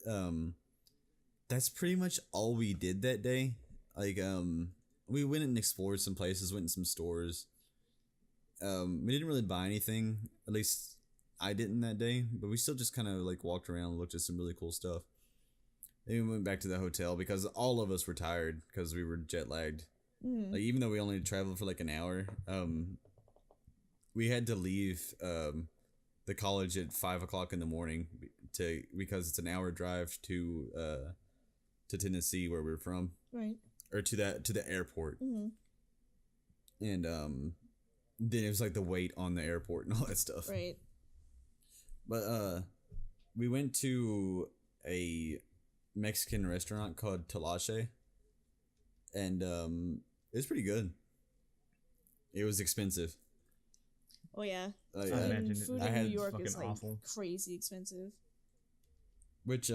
Speaker 1: that's pretty much all we did that day. Like we went and explored some places, went in some stores. We didn't really buy anything, at least I didn't that day, but we still just kind of like walked around and looked at some really cool stuff. Then we went back to the hotel because all of us were tired because we were jet lagged. Like even though we only traveled for like an hour, we had to leave the college at 5 o'clock in the morning because it's an hour drive to Tennessee where we're from,
Speaker 3: Right.
Speaker 1: or to the airport. And then it was like the wait on the airport and all that stuff.
Speaker 3: Right.
Speaker 1: But we went to a Mexican restaurant called Talache, and it was pretty good. It was expensive.
Speaker 3: Oh yeah.
Speaker 2: I imagine
Speaker 3: food
Speaker 1: I
Speaker 3: in
Speaker 1: had
Speaker 3: New York
Speaker 2: fucking
Speaker 3: is like
Speaker 2: awful.
Speaker 3: crazy expensive.
Speaker 1: Which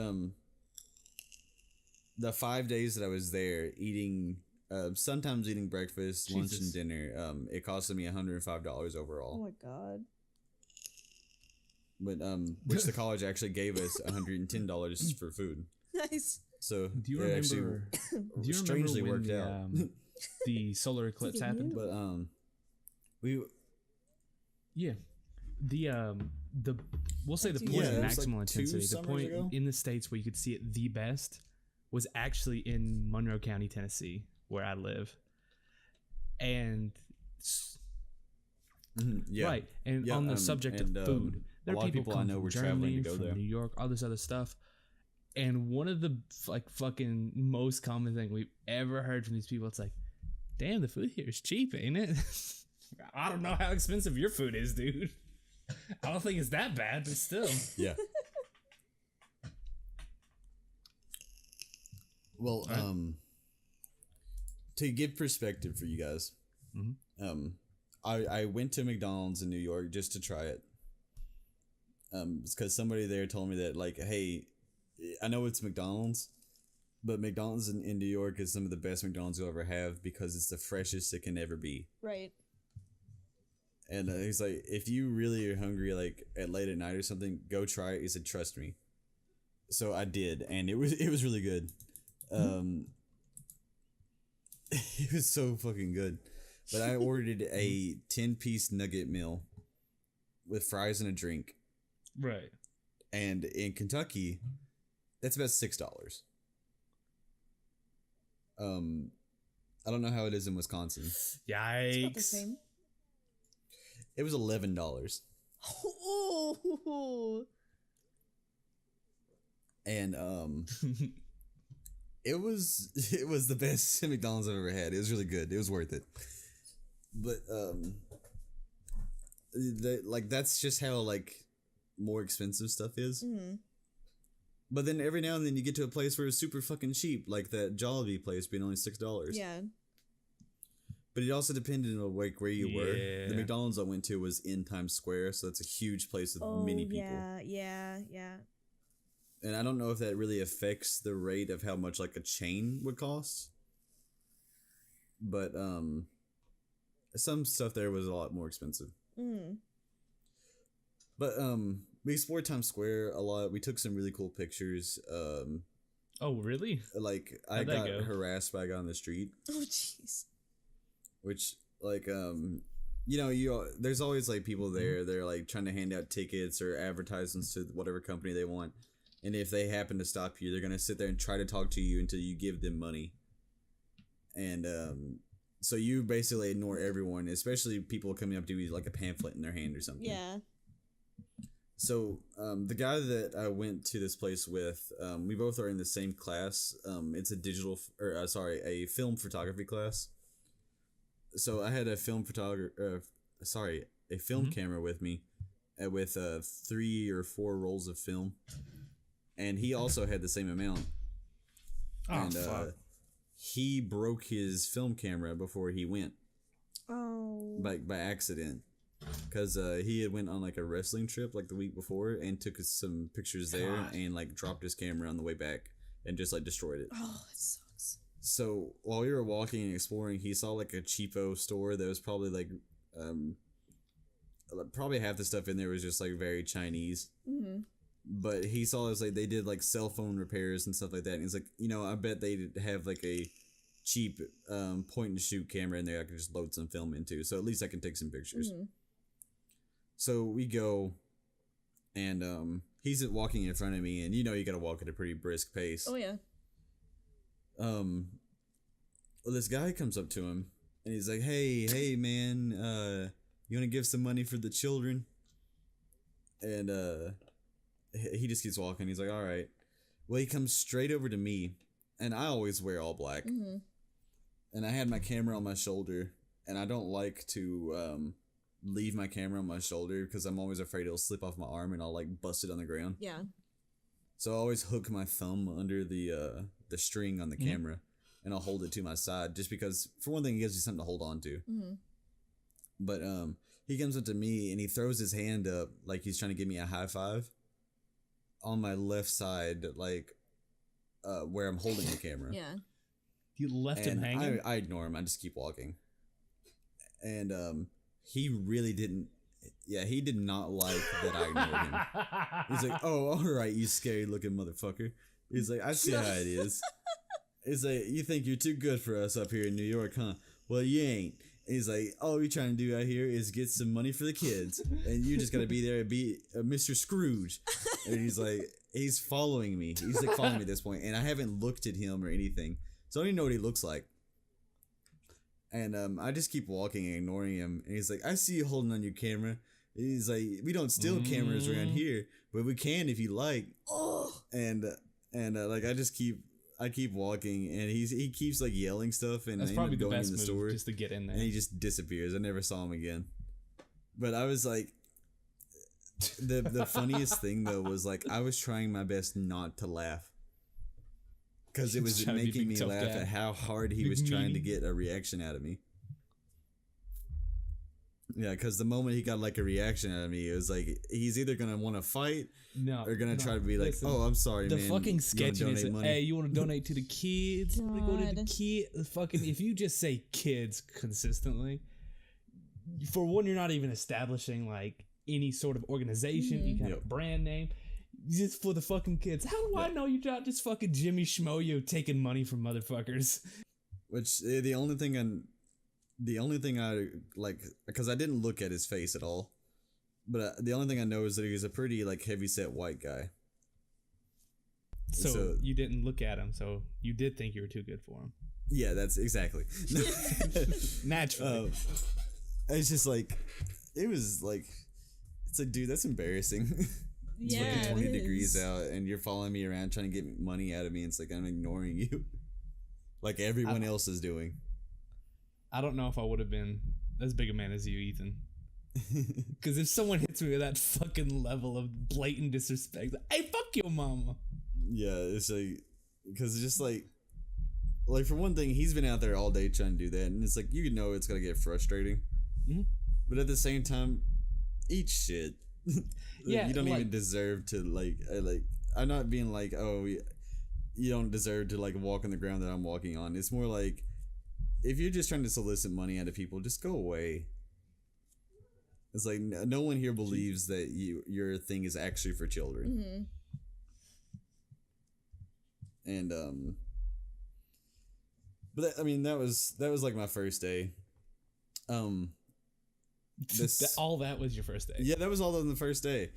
Speaker 1: the 5 days that I was there eating, sometimes eating breakfast, lunch, and
Speaker 2: Jesus.
Speaker 1: dinner, it costed me $105 overall.
Speaker 3: Oh my god.
Speaker 1: But which the college actually gave us $110 for food.
Speaker 3: Nice.
Speaker 1: So
Speaker 2: Do you
Speaker 1: it actually
Speaker 2: remember? Do you
Speaker 1: strangely
Speaker 2: remember when
Speaker 1: worked
Speaker 2: the,
Speaker 1: out.
Speaker 2: the solar eclipse
Speaker 3: it
Speaker 2: happened?
Speaker 3: new?
Speaker 1: But we
Speaker 2: Yeah. the we'll say the
Speaker 3: Yeah,
Speaker 2: point
Speaker 1: it
Speaker 2: of
Speaker 1: was
Speaker 2: maximal
Speaker 1: like 2
Speaker 2: intensity, the
Speaker 1: summers
Speaker 2: point
Speaker 1: ago.
Speaker 2: in the States where you could see it the best was actually in Monroe County, Tennessee, where I live. And
Speaker 1: Yeah.
Speaker 2: right, and
Speaker 1: Yeah,
Speaker 2: on the subject of food, there
Speaker 1: a
Speaker 2: are
Speaker 1: lot of
Speaker 2: people
Speaker 1: people I
Speaker 2: come
Speaker 1: know
Speaker 2: from
Speaker 1: were
Speaker 2: Germany,
Speaker 1: traveling to go
Speaker 2: from
Speaker 1: there.
Speaker 2: New York, all this other stuff. And one of the like fucking most common thing we've ever heard from these people, it's like, damn, the food here is cheap, ain't it? I don't know how expensive your food is, dude. I don't think it's that bad, but still.
Speaker 1: Yeah. Well,
Speaker 2: Right.
Speaker 1: To give perspective for you guys, I went to McDonald's in New York just to try it. Because somebody there told me that, like, hey, I know it's McDonald's, but McDonald's in New York is some of the best McDonald's you'll ever have because it's the freshest it can ever be.
Speaker 3: Right.
Speaker 1: And he's like, if you really are hungry, like at late at night or something, go try it. He said, trust me. So I did, and it was really good. It was so fucking good. But I ordered a 10-piece nugget meal with fries and a drink.
Speaker 2: Right.
Speaker 1: And in Kentucky, that's about $6. I don't know how it is in Wisconsin.
Speaker 3: It's about the
Speaker 2: Yikes.
Speaker 3: same.
Speaker 1: It was $11.
Speaker 3: Oh.
Speaker 1: And it was the best McDonald's I've ever had. It was really good. It was worth it. But that's just how like more expensive stuff is.
Speaker 3: Mm.
Speaker 1: But then every now and then you get to a place where it's super fucking cheap, like that Jollibee place being only $6.
Speaker 3: Yeah.
Speaker 1: But it also depended on like where you were.
Speaker 2: Yeah.
Speaker 1: The McDonald's I went to was in Times Square, so that's a huge place with many people.
Speaker 3: Yeah.
Speaker 1: And I don't know if that really affects the rate of how much like a chain would cost. But some stuff there was a lot more expensive.
Speaker 3: Mm.
Speaker 1: But we explored Times Square a lot. We took some really cool pictures.
Speaker 2: Oh, really?
Speaker 1: Like I
Speaker 2: How'd that
Speaker 1: got
Speaker 2: go?
Speaker 1: harassed by a guy on the street,
Speaker 3: Oh, jeez.
Speaker 1: which like there's always like people there. They're like trying to hand out tickets or advertisements to whatever company they want. And if they happen to stop you, they're gonna sit there and try to talk to you until you give them money. And so you basically ignore everyone, especially people coming up to you with like a pamphlet in their hand or something.
Speaker 3: Yeah.
Speaker 1: So the guy that I went to this place with, we both are in the same class. It's a film photography class. So I had a film camera with me, with 3 or 4 rolls of film, and he also had the same amount.
Speaker 2: Oh,
Speaker 1: And
Speaker 2: fuck.
Speaker 1: he broke his film camera before he went,
Speaker 3: Oh.
Speaker 1: by accident. Because he had went on like a wrestling trip like the week before and took some pictures there
Speaker 2: God.
Speaker 1: and like dropped his camera on the way back and just like destroyed it.
Speaker 3: Oh, that sucks.
Speaker 1: So while we were walking and exploring, he saw like a cheapo store that was probably like probably half the stuff in there was just like very Chinese.
Speaker 3: Mm-hmm.
Speaker 1: But he saw us like they did like cell phone repairs and stuff like that. And he's like, I bet they have like a cheap point and shoot camera in there I could just load some film into. So at least I can take some pictures.
Speaker 3: Mm-hmm.
Speaker 1: So we go, and he's walking in front of me, and you gotta walk at a pretty brisk pace.
Speaker 3: Oh, yeah.
Speaker 1: Well, this guy comes up to him, and he's like, "Hey, man, you wanna give some money for the children?" And he just keeps walking. He's like, "All right." Well, he comes straight over to me, and I always wear all black,
Speaker 3: Mm-hmm.
Speaker 1: and I had my camera on my shoulder, and I don't like to leave my camera on my shoulder because I'm always afraid it'll slip off my arm and I'll like bust it on the ground.
Speaker 3: Yeah.
Speaker 1: So I always hook my thumb under the string on the camera and I'll hold it to my side just because for one thing it gives you something to hold on to.
Speaker 3: Mm-hmm.
Speaker 1: But he comes up to me and he throws his hand up like he's trying to give me a high five on my left side, like where I'm holding the camera.
Speaker 3: Yeah.
Speaker 2: You left him
Speaker 1: And
Speaker 2: hanging?
Speaker 1: I ignore him. I just keep walking. And he really didn't. Yeah, he did not like that I ignored him. He's like, "Oh, all right, you scary looking motherfucker." He's like, "I see how it is." He's like, "You think you're too good for us up here in New York, huh? Well, you ain't." He's like, all we trying to do out here is get some money for the kids, and you just gotta be there and be Mr. Scrooge. And he's like, he's following me. He's like following me at this point, and I haven't looked at him or anything, so I don't even know what he looks like. And I just keep walking and ignoring him. And he's like, I see you holding on your camera. He's like, we don't steal cameras around here, but we can if you like.
Speaker 3: Oh.
Speaker 1: And like I keep walking, and he keeps like yelling stuff, and
Speaker 2: That's
Speaker 1: I end
Speaker 2: probably
Speaker 1: up
Speaker 2: the
Speaker 1: going
Speaker 2: best
Speaker 1: in the
Speaker 2: move,
Speaker 1: store,
Speaker 2: just to get in there.
Speaker 1: and he just disappears. I never saw him again. But I was like, the funniest thing though was like I was trying my best not to laugh. Because it was
Speaker 2: Trying to be
Speaker 1: making me
Speaker 2: big tough
Speaker 1: laugh
Speaker 2: guy.
Speaker 1: at how hard he
Speaker 2: Big
Speaker 1: was trying to
Speaker 2: meanie.
Speaker 1: get a reaction out of me. Yeah, because the moment he got like a reaction out of me, it was like he's either gonna want to fight
Speaker 2: No,
Speaker 1: or gonna
Speaker 2: no,
Speaker 1: try to be like,
Speaker 2: listen,
Speaker 1: "Oh, I'm sorry,
Speaker 2: the
Speaker 1: man.
Speaker 2: fucking
Speaker 1: You wanna
Speaker 2: sketchiness.
Speaker 1: donate money?"
Speaker 2: Hey, you want to donate to the kids? You wanna go to the
Speaker 3: God.
Speaker 2: kid. Fucking, if you just say kids consistently, for one, you're not even establishing like any sort of organization. You got
Speaker 1: Yep.
Speaker 2: a brand name. Just for the fucking kids. How do I know you're not just fucking Jimmy Schmoyo taking money from motherfuckers?
Speaker 1: Which the only thing I like, because I didn't look at his face at all, but the only thing I know is that he's a pretty like heavyset white guy.
Speaker 2: So you didn't look at him. So you did think you were too good for him.
Speaker 1: Yeah, that's exactly.
Speaker 2: Naturally.
Speaker 1: It's just like, it was like, it's like, dude, that's embarrassing. It's
Speaker 3: Yeah,
Speaker 1: fucking 20
Speaker 3: it
Speaker 1: degrees
Speaker 3: is.
Speaker 1: out, and you're following me around trying to get money out of me. And it's like I'm ignoring you, like everyone else is doing.
Speaker 2: I don't know if I would have been as big a man as you, Ethan. Because if someone hits me with that fucking level of blatant disrespect, hey, fuck your mama.
Speaker 1: Yeah, it's like, because it's just like for one thing, he's been out there all day trying to do that, and it's like you know it's gonna get frustrating.
Speaker 2: Mhm.
Speaker 1: But at the same time, eat shit.
Speaker 2: Yeah,
Speaker 1: you don't
Speaker 2: like-
Speaker 1: even deserve to like. I'm not being like, oh, you don't deserve to like walk on the ground that I'm walking on. It's more like, if you're just trying to solicit money out of people, just go away. It's like no one here believes that your thing is actually for children.
Speaker 3: Mm-hmm.
Speaker 1: And but I mean that was like my first day.
Speaker 2: All that was your first day.
Speaker 1: Yeah, that was all on the first day.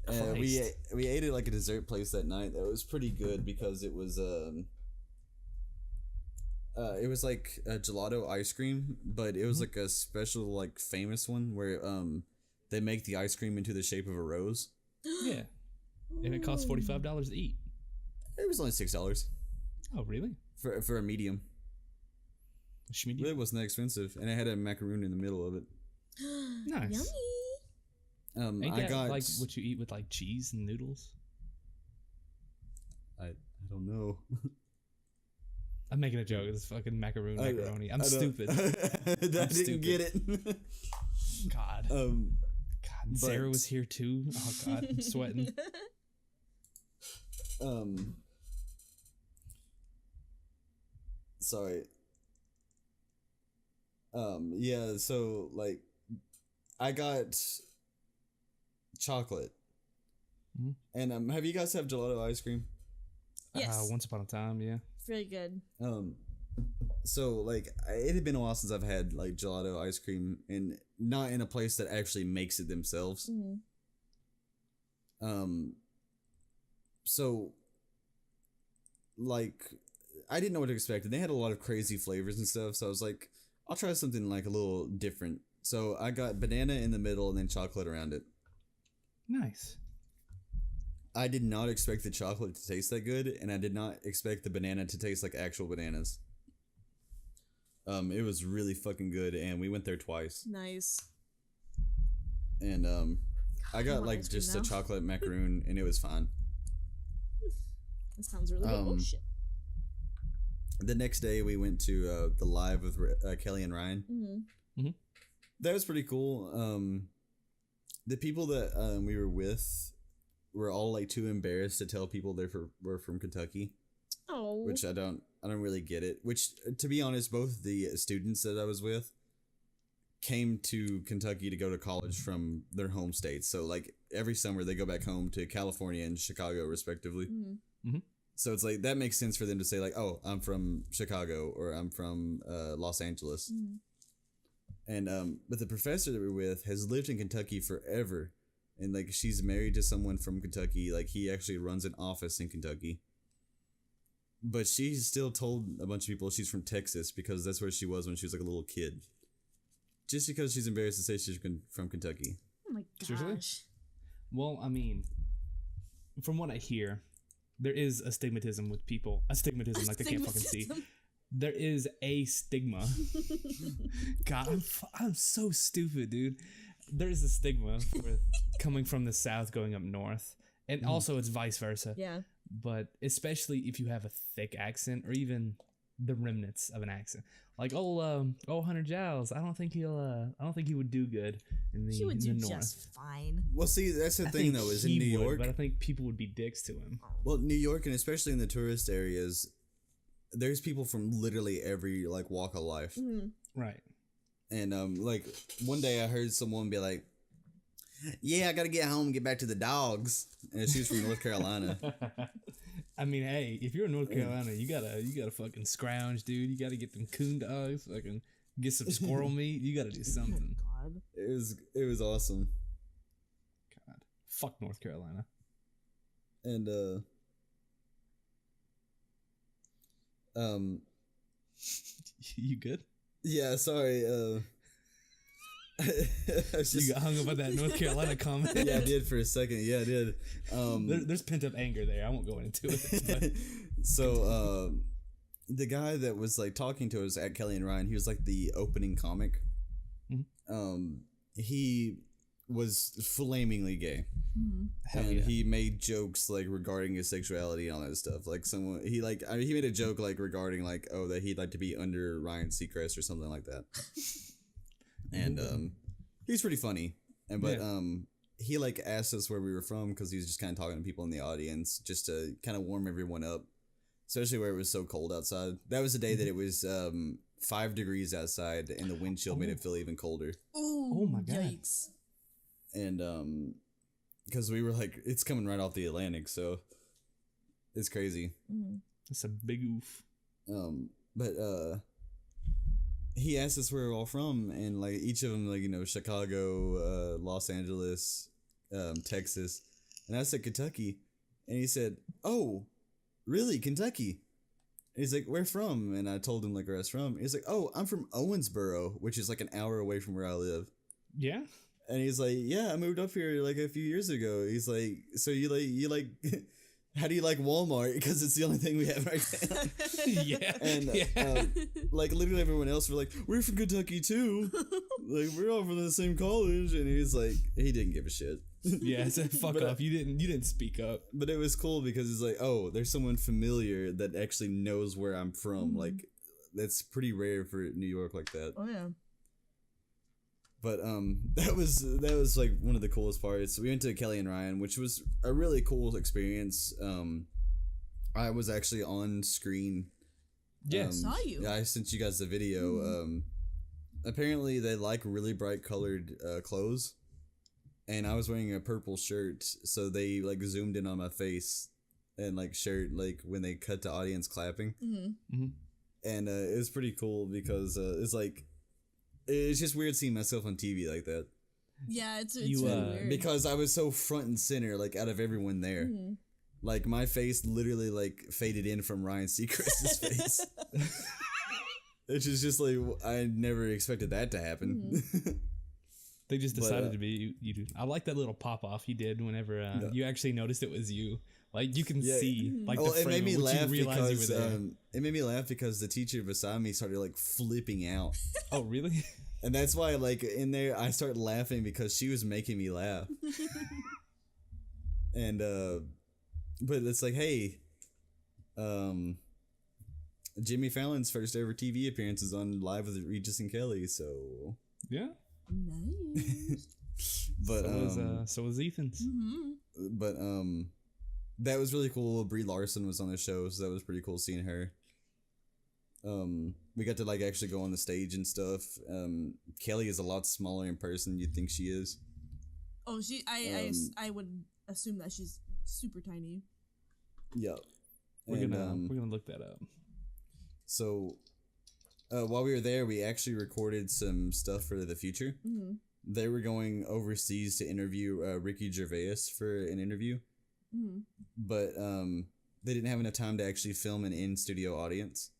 Speaker 1: We
Speaker 2: Christ.
Speaker 1: ate at like a dessert place that night. That was pretty good because it was like a gelato ice cream, but it was like a special like famous one where they make the ice cream into the shape of a rose.
Speaker 2: Yeah. And it costs $45 to eat.
Speaker 1: It was only $6
Speaker 2: Oh, really?
Speaker 1: for a medium.
Speaker 2: Schmedium?
Speaker 1: Really wasn't that expensive, and it had a macaroon in the middle of it.
Speaker 2: Nice.
Speaker 3: Yummy.
Speaker 2: Ain't
Speaker 1: I
Speaker 2: that
Speaker 1: got
Speaker 2: like what you eat with like cheese and noodles?
Speaker 1: I don't know.
Speaker 2: I'm making a joke. It's fucking macaroni. I'm
Speaker 1: I don't-
Speaker 2: stupid.
Speaker 1: I didn't
Speaker 2: stupid.
Speaker 1: get it.
Speaker 2: God. God. And Sarah
Speaker 1: but-
Speaker 2: was here too. Oh God, I'm sweating.
Speaker 1: Sorry. Yeah, so like I got chocolate.
Speaker 2: Mhm.
Speaker 1: And have you guys have gelato ice cream?
Speaker 3: Yes.
Speaker 2: Once upon a time, yeah.
Speaker 3: Really good.
Speaker 1: So like it had been a while since I've had like gelato ice cream, and not in a place that actually makes it themselves.
Speaker 3: Mm-hmm.
Speaker 1: So like I didn't know what to expect, and they had a lot of crazy flavors and stuff, so I was like, I'll try something like a little different. So I got banana in the middle and then chocolate around it.
Speaker 2: Nice.
Speaker 1: I did not expect the chocolate to taste that good, and I did not expect the banana to taste like actual bananas. It was really fucking good, and we went there twice.
Speaker 3: Nice.
Speaker 1: And I got
Speaker 3: want
Speaker 1: like
Speaker 3: ice cream
Speaker 1: just
Speaker 3: now.
Speaker 1: a chocolate macaroon, and it was fine.
Speaker 3: That sounds really good. Oh
Speaker 1: Um,
Speaker 3: shit.
Speaker 1: The next day we went to the live with Kelly and Ryan.
Speaker 3: Mm-hmm.
Speaker 1: That was pretty cool. The people that we were with were all like too embarrassed to tell people were from Kentucky,
Speaker 3: Oh.
Speaker 1: which I don't really get it. Which, to be honest, both the students that I was with came to Kentucky to go to college from their home states. So like every summer they go back home to California and Chicago respectively.
Speaker 3: Mm-hmm.
Speaker 1: So it's like that makes sense for them to say like, oh, I'm from Chicago or I'm from Los Angeles.
Speaker 3: Mm-hmm.
Speaker 1: And but the professor that we're with has lived in Kentucky forever, and like she's married to someone from Kentucky. Like he actually runs an office in Kentucky. But she still told a bunch of people she's from Texas because that's where she was when she was like a little kid. Just because she's embarrassed to say she's from Kentucky.
Speaker 3: Oh my gosh.
Speaker 2: Seriously? Well, I mean, from what I hear, there is a stigmatism with people. A stigmatism, like they can't fucking see. There is a stigma. God, I'm so stupid, dude. There is a stigma with coming from the South going up north. And also it's vice versa.
Speaker 3: Yeah.
Speaker 2: But especially if you have a thick accent or even the remnants of an accent. Like, Hunter Giles, I don't think he would do good in the,
Speaker 3: He would do
Speaker 2: in the north.
Speaker 3: just fine.
Speaker 1: Well, see, that's the thing though, is in New York.
Speaker 2: But I think people would be dicks to him.
Speaker 1: Well, New York, and especially in the tourist areas, there's people from literally every like walk of life.
Speaker 3: Mm-hmm.
Speaker 2: Right.
Speaker 1: And like one day I heard someone be like, "Yeah, I gotta get home and get back to the dogs," and she was from North Carolina.
Speaker 2: I mean, hey, if you're in North Carolina, you gotta fucking scrounge, dude. You gotta get them coon dogs, fucking get some squirrel meat. You gotta do something.
Speaker 3: Oh God.
Speaker 1: It was awesome.
Speaker 2: God, fuck North Carolina.
Speaker 1: And
Speaker 2: You good?
Speaker 1: yeah, sorry. I was just,
Speaker 2: You got hung up on that North Carolina comment.
Speaker 1: yeah, I did for a second. Yeah, I did.
Speaker 2: There's pent up anger there. I won't go into it. But.
Speaker 1: So, the guy that was like talking to us at Kelly and Ryan, he was like the opening comic.
Speaker 2: Mm-hmm.
Speaker 1: He was flamingly gay,
Speaker 2: Hell
Speaker 1: and
Speaker 2: yeah.
Speaker 1: he made jokes like regarding his sexuality and all that stuff. Like he made a joke like regarding like that he'd like to be under Ryan Seacrest or something like that. And he's pretty funny. And but he like asked us where we were from because he was just kind of talking to people in the audience just to kind of warm everyone up, especially where it was so cold outside. That was the day that it was 5 degrees outside, and the wind chill made it feel even colder.
Speaker 3: Ooh,
Speaker 2: Oh my God.
Speaker 3: Yikes.
Speaker 1: And because we were like, it's coming right off the Atlantic, so it's crazy.
Speaker 2: That's a big oof.
Speaker 1: But he asked us where we're all from, and like each of them, like, you know, Chicago, Los Angeles, Texas, and I said Kentucky, and he said, "Oh, really, Kentucky?" And he's like, "Where from?" And I told him like where I was from. He's like, "Oh, I'm from Owensboro, which is like an hour away from where I live."
Speaker 2: Yeah.
Speaker 1: And he's like, "Yeah, I moved up here like a few years ago." He's like, "So you like how do you like Walmart? Because it's the only thing we have right now."
Speaker 2: Yeah.
Speaker 1: And like literally everyone else were like, "We're from Kentucky too. Like we're all from the same college." And he's like, he didn't give a shit.
Speaker 2: Yeah, so fuck off. You didn't speak up.
Speaker 1: But it was cool because it's like, oh, there's someone familiar that actually knows where I'm from. Like that's pretty rare for New York like that.
Speaker 3: Oh yeah.
Speaker 1: But that was like one of the coolest parts. We went to Kelly and Ryan, which was a really cool experience. I was actually on screen.
Speaker 2: Yes.
Speaker 3: Saw you.
Speaker 1: Yeah, I sent you guys the video. Apparently they like really bright colored clothes, and I was wearing a purple shirt, so they like zoomed in on my face and like shirt like when they cut to audience clapping. And it was pretty cool because it's like. It's just weird seeing myself on TV like that.
Speaker 3: Yeah, it's
Speaker 2: You,
Speaker 3: really weird.
Speaker 1: Because I was so front and center, like, out of everyone there. Like, my face literally, like, faded in from Ryan Seacrest's face. Which is just, like, I never expected that to happen.
Speaker 2: They just decided to be you. Dude. I like that little pop off you did whenever you actually noticed it was you. Like you can see like the frame
Speaker 1: it made me
Speaker 2: in which
Speaker 1: laugh
Speaker 2: you realized
Speaker 1: because
Speaker 2: you were there.
Speaker 1: it made me laugh because the teacher beside me started like flipping out.
Speaker 2: Oh really?
Speaker 1: And that's why like in there I started laughing because she was making me laugh. And but it's like, hey, Jimmy Fallon's first ever TV appearance is on Live with Regis and Kelly, so
Speaker 2: Yeah.
Speaker 3: Nice.
Speaker 1: but
Speaker 2: So was Ethan's.
Speaker 1: but that was really cool. Brie Larson was on the show, so that was pretty cool seeing her. We got to like actually go on the stage and stuff. Kelly is a lot smaller in person than you'd think she is.
Speaker 3: Oh, I would assume that she's super tiny.
Speaker 1: Yeah.
Speaker 2: We're gonna look that up.
Speaker 1: So while we were there, we actually recorded some stuff for the future.
Speaker 3: Mm-hmm.
Speaker 1: They were going overseas to interview Ricky Gervais for an interview,
Speaker 3: Mm-hmm.
Speaker 1: but they didn't have enough time to actually film an in-studio audience,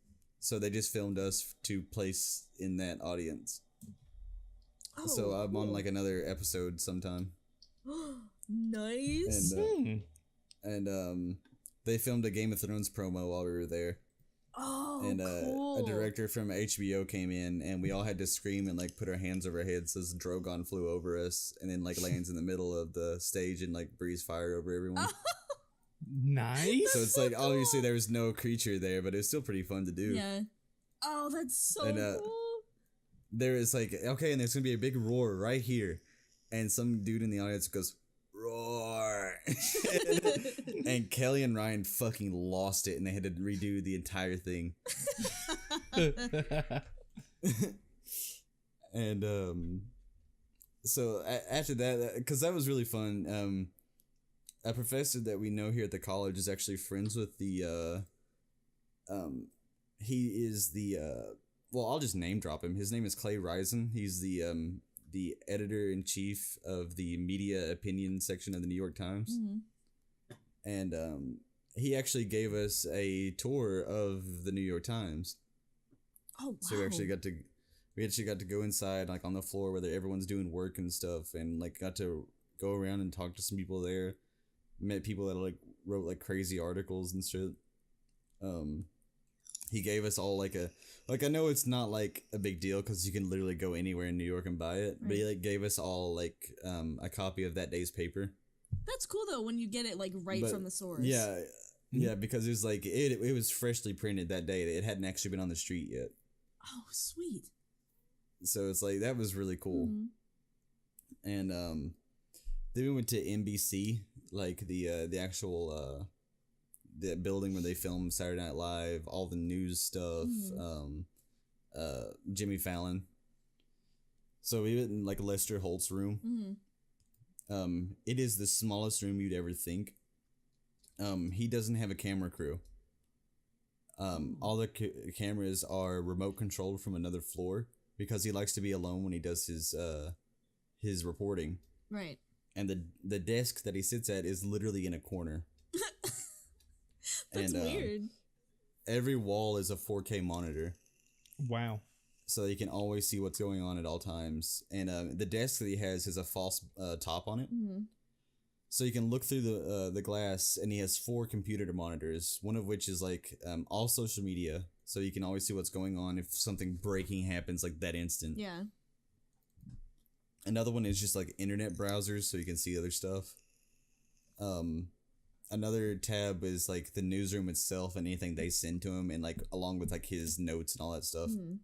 Speaker 1: so they just filmed us to place in that audience.
Speaker 3: Oh,
Speaker 1: So I'm
Speaker 3: cool.
Speaker 1: on like another episode sometime,
Speaker 3: Nice.
Speaker 1: and they filmed a Game of Thrones promo while we were there.
Speaker 3: Oh,
Speaker 1: And
Speaker 3: cool.
Speaker 1: a director from HBO came in, and we all had to scream and like put our hands over our heads as Drogon flew over us, and then like lands in the middle of the stage and like breathes fire over everyone.
Speaker 2: Nice.
Speaker 1: So it's
Speaker 3: so
Speaker 1: like obviously
Speaker 3: cool.
Speaker 1: there was no creature there, but it's still pretty fun to do.
Speaker 3: Yeah. Oh, that's so
Speaker 1: And,
Speaker 3: cool.
Speaker 1: There is like, okay, and there's gonna be a big roar right here, and some dude in the audience goes roar, and Kelly and Ryan fucking lost it, and they had to redo the entire thing. And so after that, because that was really fun, a professor that we know here at the college is actually friends with the he is the well, I'll just name drop him. His name is Clay Risen. He's the editor-in-chief of the media opinion section of the New York Times.
Speaker 3: Mhm.
Speaker 1: And he actually gave us a tour of the New York Times.
Speaker 3: Oh, wow.
Speaker 1: So we actually got to go inside, like on the floor where everyone's doing work and stuff, and like got to go around and talk to some people there. Met people that like wrote like crazy articles and shit. He gave us all like I know it's not like a big deal because you can literally go anywhere in New York and buy it, but he like gave us all like a copy of that day's paper.
Speaker 3: That's cool though when you get it like right
Speaker 1: But,
Speaker 3: from the source.
Speaker 1: Yeah, yeah, because it was like it was freshly printed that day. It hadn't actually been on the street yet.
Speaker 3: Oh, sweet.
Speaker 1: So it's like that was really cool.
Speaker 3: Mhm.
Speaker 1: And then we went to NBC, like the actual the building where they filmed Saturday Night Live, all the news stuff, Jimmy Fallon. So we went in like Lester Holt's room.
Speaker 3: Mm-hmm.
Speaker 1: It is the smallest room you'd ever think. He doesn't have a camera crew. All the cameras are remote controlled from another floor because he likes to be alone when he does his reporting.
Speaker 3: Right.
Speaker 1: And the desk that he sits at is literally in a corner.
Speaker 3: That's weird.
Speaker 1: Every wall is a 4K monitor,
Speaker 2: Wow.
Speaker 1: so you can always see what's going on at all times. And the desk that he has a false top on it, so you can look through the glass. And he has 4 computer monitors, one of which is like all social media, so you can always see what's going on if something breaking happens like that instant.
Speaker 3: Yeah.
Speaker 1: Another one is just like internet browsers, so you can see other stuff. Another tab is like the newsroom itself and anything they send to him, and like along with like his notes and all that stuff.
Speaker 3: Mhm.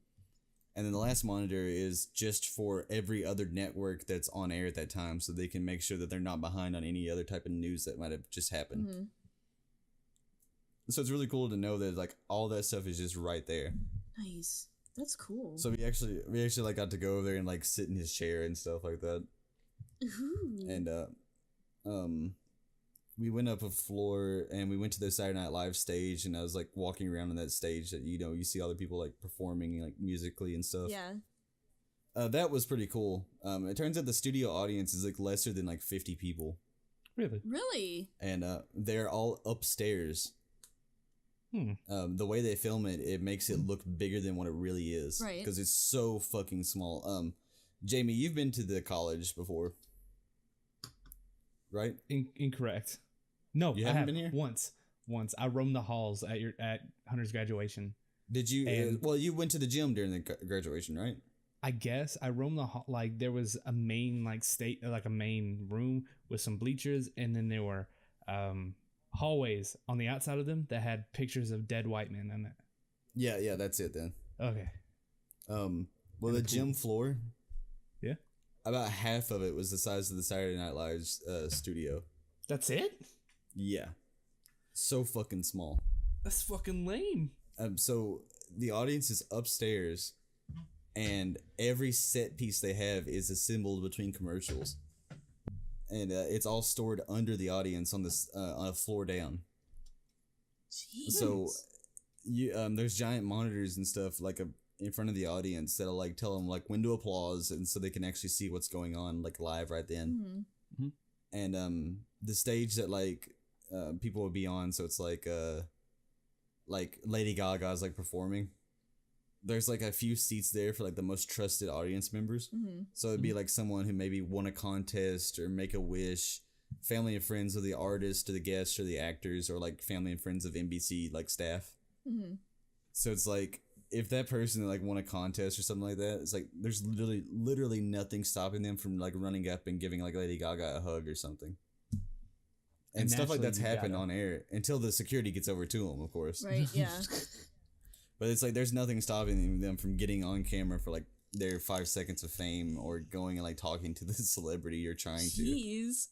Speaker 1: And then the last monitor is just for every other network that's on air at that time, so they can make sure that they're not behind on any other type of news that might have just happened.
Speaker 3: Mhm.
Speaker 1: So it's really cool to know that like all that stuff is just right there.
Speaker 3: Nice. That's cool.
Speaker 1: So we actually like got to go over there and like sit in his chair and stuff like that.
Speaker 3: Ooh.
Speaker 1: And we went up a floor and we went to the Saturday Night Live stage, and I was like walking around on that stage that you see other people like performing like musically and stuff.
Speaker 3: Yeah.
Speaker 1: That was pretty cool. It turns out the studio audience is like lesser than like 50 people,
Speaker 2: Really?
Speaker 3: Really?
Speaker 1: and they're all upstairs. The way they film it makes it look bigger than what it really is,
Speaker 3: Right.
Speaker 1: Because it's so fucking small. Jamie, you've been to the college before, right?
Speaker 2: Incorrect. No,
Speaker 1: You
Speaker 2: I
Speaker 1: haven't
Speaker 2: have
Speaker 1: been here?
Speaker 2: once. I roamed the halls at Hunter's graduation.
Speaker 1: Did you?
Speaker 2: And-
Speaker 1: Well, you went to the gym during the graduation, right?
Speaker 2: I guess I roamed the like there was a main like a main room with some bleachers, and then there were hallways on the outside of them that had pictures of dead white men in it.
Speaker 1: Yeah, that's it then.
Speaker 2: Okay.
Speaker 1: Well, the gym floor,
Speaker 2: Yeah.
Speaker 1: about half of it was the size of the Saturday Night Live studio.
Speaker 2: That's it?
Speaker 1: Yeah, so fucking small.
Speaker 2: That's fucking lame.
Speaker 1: So the audience is upstairs, and every set piece they have is assembled between commercials, and it's all stored under the audience on this on a floor down.
Speaker 3: Jeez.
Speaker 1: So you there's giant monitors and stuff like in front of the audience that'll like tell them like when to applause, and so they can actually see what's going on like live right then. And the stage that like people would be on, so it's like Lady Gaga's like performing. There's like a few seats there for like the most trusted audience members. So it'd be like someone who maybe won a contest or make a wish, family and friends of the artist or the guests or the actors, or like family and friends of NBC like staff. So it's like if that person like won a contest or something like that, it's like there's literally nothing stopping them from like running up and giving like Lady Gaga a hug or something. And stuff like that's happened on air until the security gets over to them, of course.
Speaker 3: Right, yeah.
Speaker 1: But it's like there's nothing stopping them from getting on camera for like their 5 seconds of fame or going and like talking to the celebrity you're trying
Speaker 3: Jeez.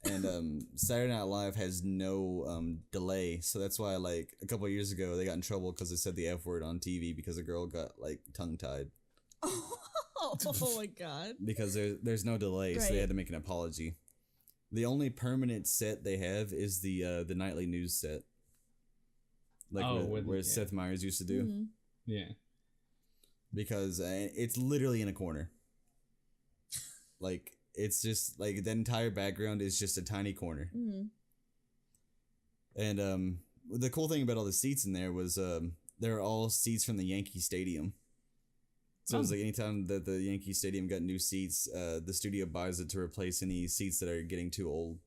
Speaker 1: to. And Saturday Night Live has no delay, so that's why like a couple of years ago they got in trouble because they said the F word on TV because a girl got like tongue tied.
Speaker 3: Oh my god.
Speaker 1: Because there's no delay, so they had to make an apology. The only permanent set they have is the nightly news set. Like where Seth Meyers used to do.
Speaker 2: Yeah.
Speaker 1: Because it's literally in a corner. Like, it's just, like, the entire background is just a tiny corner. And the cool thing about all the seats in there was they're all seats from the Yankee Stadium. So it was like anytime that the Yankee Stadium got new seats, the studio buys it to replace any seats that are getting too old.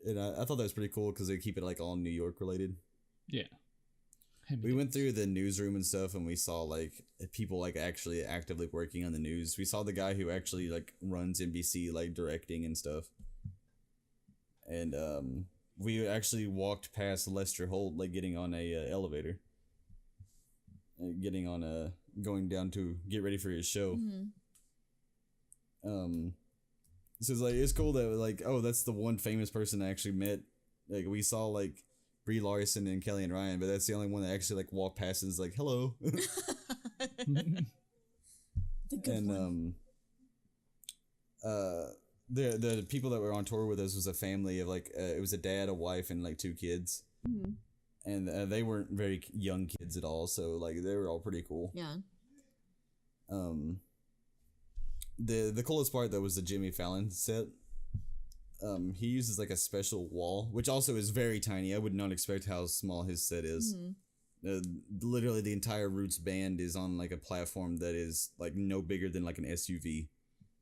Speaker 1: And I thought that was pretty cool because they keep it like all New York related.
Speaker 2: Yeah.
Speaker 1: We went through the newsroom and stuff, and we saw like people like actually actively working on the news. We saw the guy who actually like runs NBC, like directing and stuff. And we actually walked past Lester Holt, like getting on a elevator, going down to get ready for his show. So it's like it's cool that like, oh, that's the one famous person I actually met. Like we saw like Brie Larson and Kelly and Ryan, but that's the only one that actually like walked past and is like, hello. And the people that were on tour with us was a family of like it was a dad, a wife, and like 2 kids. And they weren't very young kids at all, so like they were all pretty cool.
Speaker 3: Yeah.
Speaker 1: The coolest part though was the Jimmy Fallon set. He uses like a special wall, which also is very tiny. I would not expect how small his set is. Literally the entire Roots band is on like a platform that is like no bigger than like an SUV.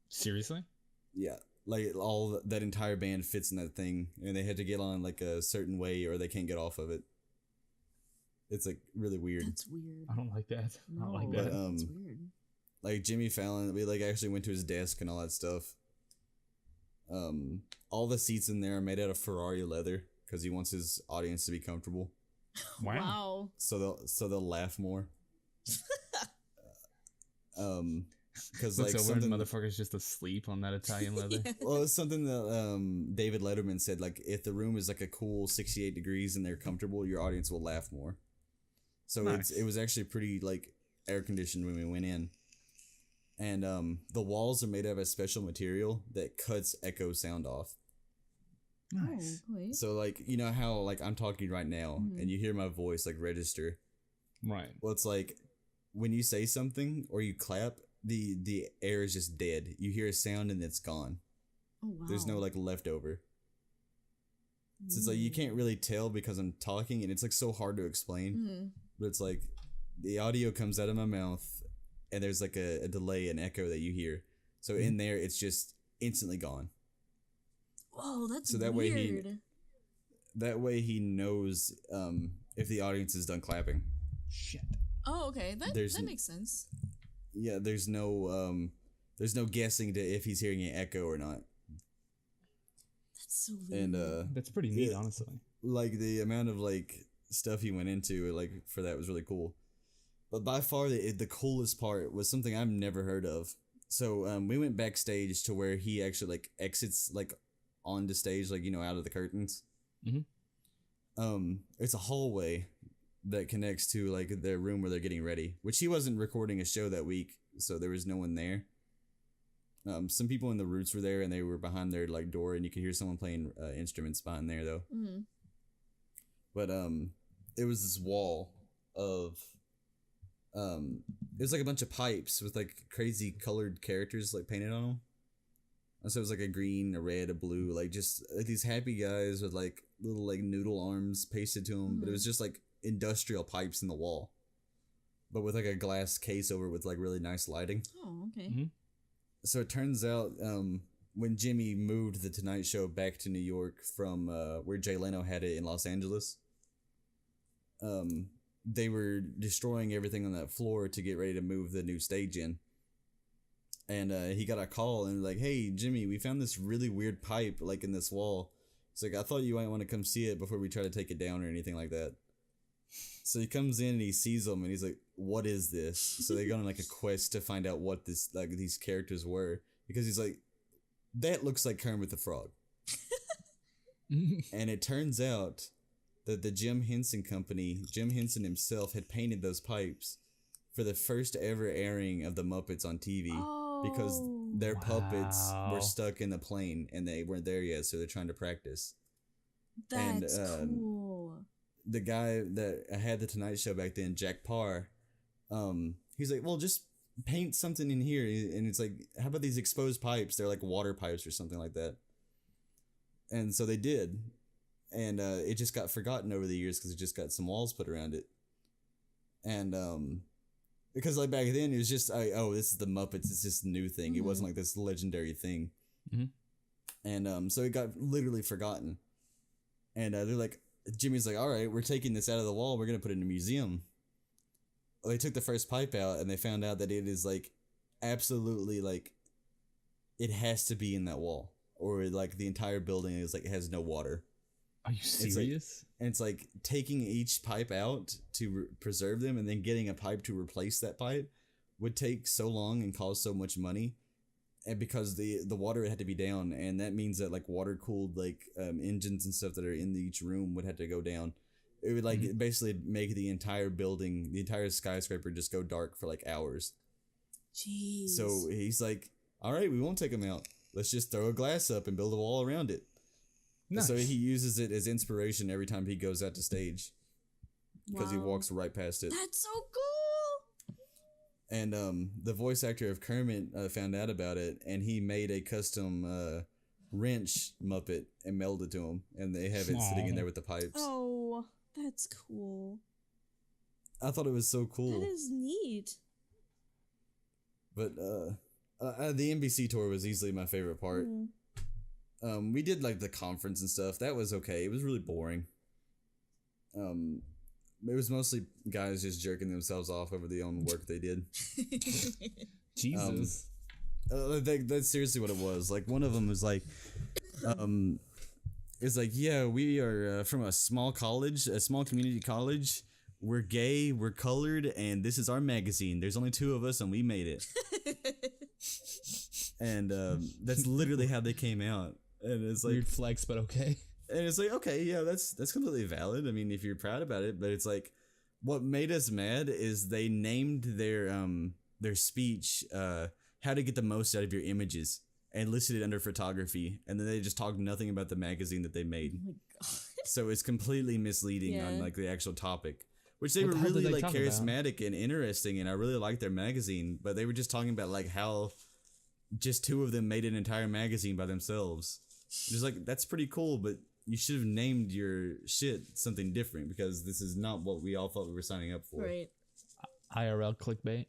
Speaker 2: Seriously?
Speaker 1: Yeah, like all that entire band fits in that thing, and they had to get on like a certain way or they can't get off of it. It's like really weird.
Speaker 3: That's weird.
Speaker 2: I don't like that.
Speaker 3: No,
Speaker 2: I don't like that.
Speaker 3: That's weird.
Speaker 1: Like Jimmy Fallon, we like actually went to his desk and all that stuff. All the seats in there are made out of Ferrari leather because he wants his audience to be comfortable.
Speaker 3: Wow.
Speaker 1: So they'll laugh more. Because
Speaker 2: Looks
Speaker 1: like
Speaker 2: over and
Speaker 1: something,
Speaker 2: motherfucker's just asleep on that Italian leather.
Speaker 1: well, it's something that David Letterman said, like if the room is like a cool 68 degrees and they're comfortable, your audience will laugh more. So
Speaker 2: Nice.
Speaker 1: it was actually pretty like air conditioned when we went in. And the walls are made out of a special material that cuts echo sound off.
Speaker 2: Nice.
Speaker 3: Oh, wait.
Speaker 1: So like you know how like I'm talking right now and you hear my voice like register.
Speaker 2: Right.
Speaker 1: Well, it's like when you say something or you clap, the air is just dead. You hear a sound and it's gone.
Speaker 3: Oh, wow.
Speaker 1: There's no like leftover. So it's like you can't really tell because I'm talking and it's like so hard to explain. But it's like the audio comes out of my mouth and there's like a delay, an echo that you hear. So in there, it's just instantly gone.
Speaker 3: Whoa, that's
Speaker 1: So that
Speaker 3: weird.
Speaker 1: way he knows if the audience is done clapping.
Speaker 2: Shit.
Speaker 3: Oh, okay. That makes sense.
Speaker 1: Yeah, there's no guessing to if he's hearing an echo or not.
Speaker 3: That's so weird.
Speaker 1: And
Speaker 2: That's pretty neat, honestly.
Speaker 1: like the amount of like stuff he went into like for that was really cool. But by far the coolest part was something I've never heard of. So we went backstage to where he actually like exits like on the stage, like, you know, out of the curtains. It's a hallway that connects to like their room where they're getting ready, which he wasn't recording a show that week, so there was no one there. Some people in the Roots were there and they were behind their like door and you could hear someone playing instruments behind there though. But it was this wall of it was like a bunch of pipes with like crazy colored characters like painted on them. And so it was like a green, a red, a blue, like just like these happy guys with like little like noodle arms pasted to them. But it was just like industrial pipes in the wall, but with like a glass case over with like really nice lighting.
Speaker 3: Oh, okay.
Speaker 2: Mm-hmm.
Speaker 1: So it turns out when Jimmy moved the Tonight Show back to New York from where Jay Leno had it in Los Angeles, they were destroying everything on that floor to get ready to move the new stage in. And he got a call and like, hey, Jimmy, we found this really weird pipe like in this wall. It's like, I thought you might want to come see it before we try to take it down or anything like that. So he comes in and he sees them and he's like, what is this? So they go on like a quest to find out what this like these characters were, because he's like, that looks like Kermit the Frog. And it turns out that the Jim Henson Company, Jim Henson himself, had painted those pipes for the first ever airing of the Muppets on TV. Because their puppets were stuck in the plane and they weren't there yet, so they're trying to practice.
Speaker 3: That's cool.
Speaker 1: The guy that had the Tonight Show back then, Jack Parr, he's like, well, just paint something in here. And it's like, how about these exposed pipes? They're like water pipes or something like that. And so they did. And it just got forgotten over the years because it just got some walls put around it. And because like back then it was just this is the Muppets, it's just a new thing. It wasn't like this legendary thing. And so it got literally forgotten. And they're like, Jimmy's like, all right, we're taking this out of the wall, we're gonna put it in a museum. They took the first pipe out and they found out that it is like absolutely like it has to be in that wall, or like the entire building is like it has no water.
Speaker 2: Are you serious?
Speaker 1: And it's like taking each pipe out to preserve them and then getting a pipe to replace that pipe would take so long and cost so much money. And because the water had to be down, and that means that like water cooled like engines and stuff that are in each room would have to go down. It would like basically make the entire building, the entire skyscraper just go dark for like hours.
Speaker 3: Jeez.
Speaker 1: So he's like, all right, we won't take them out. Let's just throw a glass up and build a wall around it. Nice. So he uses it as inspiration every time he goes out to stage, because he walks right past it.
Speaker 3: That's so cool.
Speaker 1: And the voice actor of Kermit found out about it, and he made a custom wrench Muppet and mailed it to him, and they have it sitting in there with the pipes.
Speaker 3: Oh, that's cool.
Speaker 1: I thought it was so cool.
Speaker 3: That is neat.
Speaker 1: But the NBC tour was easily my favorite part. We did like the conference and stuff. That was okay. It was really boring. It was mostly guys just jerking themselves off over the own work they did.
Speaker 2: Jesus.
Speaker 1: That's seriously what it was. Like one of them was like, it's like, yeah, we are from a small college, a small community college. We're gay, we're colored, and this is our magazine. There's only 2 of us, and we made it. And that's literally how they came out. And it's like
Speaker 2: weird flex, but okay.
Speaker 1: And it's like, okay, yeah, that's completely valid. I mean, if you're proud about it, but it's like, what made us mad is they named their speech how to get the most out of your images, and listed it under photography, and then they just talked nothing about the magazine that they made.
Speaker 3: Oh my god.
Speaker 1: So it's completely misleading on like the actual topic, which they
Speaker 2: What
Speaker 1: were
Speaker 2: the hell
Speaker 1: really
Speaker 2: did they
Speaker 1: like
Speaker 2: talk
Speaker 1: charismatic and interesting, and I really liked their magazine, but they were just talking about like how just 2 of them made an entire magazine by themselves. Just like, that's pretty cool, but you should have named your shit something different, because this is not what we all thought we were signing up for.
Speaker 3: Right.
Speaker 2: IRL clickbait.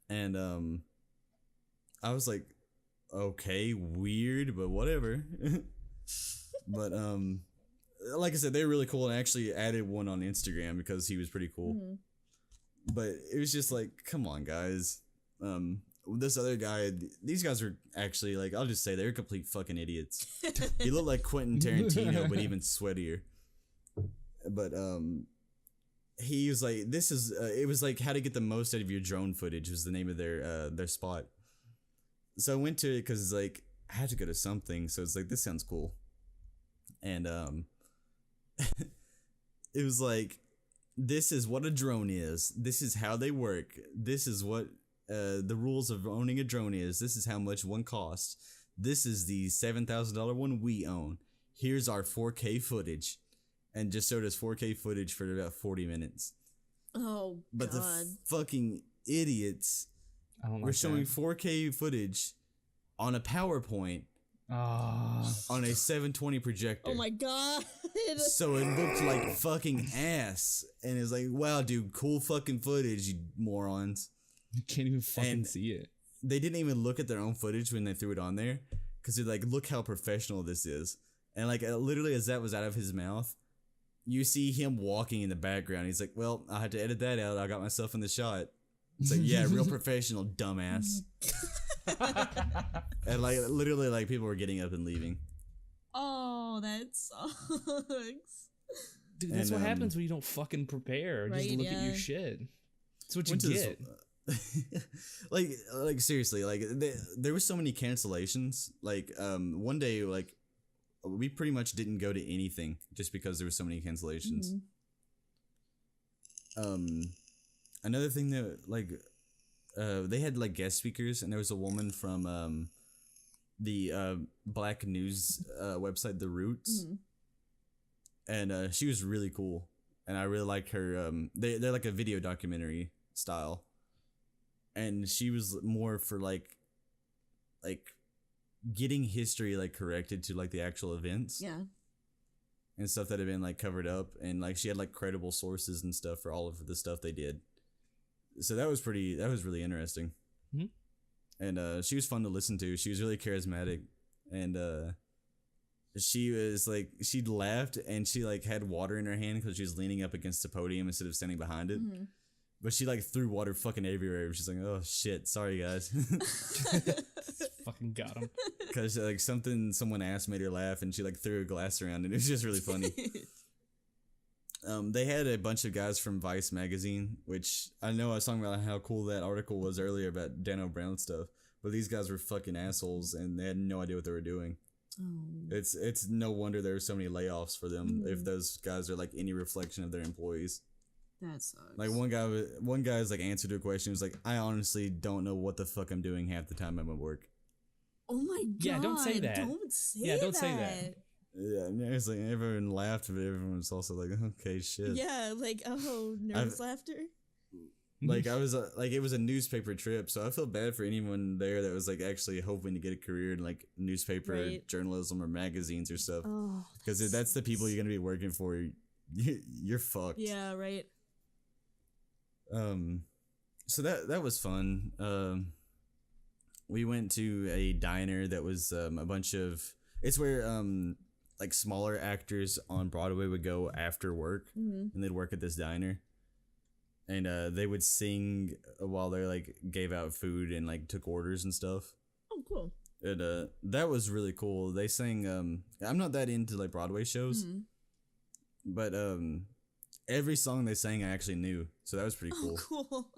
Speaker 1: And I was like, okay, weird, but whatever. But like I said, they were really cool, and I actually added one on Instagram because he was pretty cool. But it was just like, come on, guys. This other guy, these guys were actually like, I'll just say they're complete fucking idiots. He looked like Quentin Tarantino, but even sweatier. But he was like, this is it was like how to get the most out of your drone footage was the name of their spot. So I went to it because it's like, I had to go to something, so it's like, this sounds cool. And it was like, this is what a drone is, this is how they work, this is what the rules of owning a drone is, this is how much one costs, this is the $7,000 one we own, here's our 4K footage. And just showed us 4K footage for about 40 minutes.
Speaker 3: Oh,
Speaker 1: but
Speaker 3: God.
Speaker 1: the fucking idiots
Speaker 2: I don't like
Speaker 1: were showing
Speaker 2: that.
Speaker 1: 4K footage on a PowerPoint
Speaker 2: Ah.
Speaker 1: on a 720 projector.
Speaker 3: Oh my God.
Speaker 1: So it looked like fucking ass. And it's like, wow, dude, cool fucking footage, you morons.
Speaker 2: You can't even fucking
Speaker 1: And-
Speaker 2: see it.
Speaker 1: They didn't even look at their own footage when they threw it on there. Because they're like, look how professional this is. And like, literally as that was out of his mouth, you see him walking in the background. He's like, well, I had to edit that out. I got myself in the shot. It's like, yeah, real professional, dumbass. And like, literally, like, people were getting up and leaving.
Speaker 3: Oh, that sucks.
Speaker 2: Dude, that's
Speaker 1: And,
Speaker 2: what happens when you don't fucking prepare. Just
Speaker 3: Right,
Speaker 2: look at your
Speaker 3: yeah.
Speaker 2: shit. That's what you
Speaker 1: Went to this-
Speaker 2: get.
Speaker 1: like seriously, like there was so many cancellations. Like one day, like we pretty much didn't go to anything just because there were so many cancellations. Another thing that like they had like guest speakers, and there was a woman from the black news website The Roots, and she was really cool, and I really liked her. They're like a video documentary style. And she was more for like getting history like corrected to like the actual events
Speaker 3: Yeah.
Speaker 1: and stuff that had been like covered up, and like she had like credible sources and stuff for all of the stuff they did. So that was really interesting.
Speaker 2: Mhm.
Speaker 1: And she was fun to listen to. She was really charismatic, and she was like, she laughed and she like had water in her hand because she was leaning up against the podium instead of standing behind it. But she like threw water fucking everywhere. She's like, oh shit, sorry guys.
Speaker 2: Fucking got him.
Speaker 1: Because like someone asked made her laugh, and she like threw a glass around, and it was just really funny. They had a bunch of guys from Vice magazine, which I know I was talking about how cool that article was earlier about Dan O'Brown stuff, but these guys were fucking assholes, and they had no idea what they were doing.
Speaker 3: Oh.
Speaker 1: It's no wonder there were so many layoffs for them if those guys are like any reflection of their employees.
Speaker 3: That sucks.
Speaker 1: Like one guy's like answered a question. He was like, I honestly don't know what the fuck I'm doing half the time I'm at work.
Speaker 3: Oh my God.
Speaker 2: Yeah, don't say that.
Speaker 3: Don't say
Speaker 2: Yeah, don't
Speaker 3: that.
Speaker 2: say that.
Speaker 1: Yeah, and it's like everyone laughed, but everyone was also like, okay, shit.
Speaker 3: Yeah, like, oh, nervous laughter.
Speaker 1: Like I was like, it was a newspaper trip, so I feel bad for anyone there that was like actually hoping to get a career in like newspaper
Speaker 3: Right.
Speaker 1: journalism or magazines or stuff.
Speaker 3: Oh.
Speaker 1: Because if that's the people you're gonna be working for, you're fucked.
Speaker 3: Yeah, right.
Speaker 1: So that was fun. We went to a diner that was a bunch of. It's where like smaller actors on Broadway would go after work, and they'd work at this diner, and they would sing while they like gave out food and like took orders and stuff.
Speaker 3: Oh, cool.
Speaker 1: And that was really cool. They sang. I'm not that into like Broadway shows, but every song they sang I actually knew, so that was pretty cool.
Speaker 3: Oh, cool.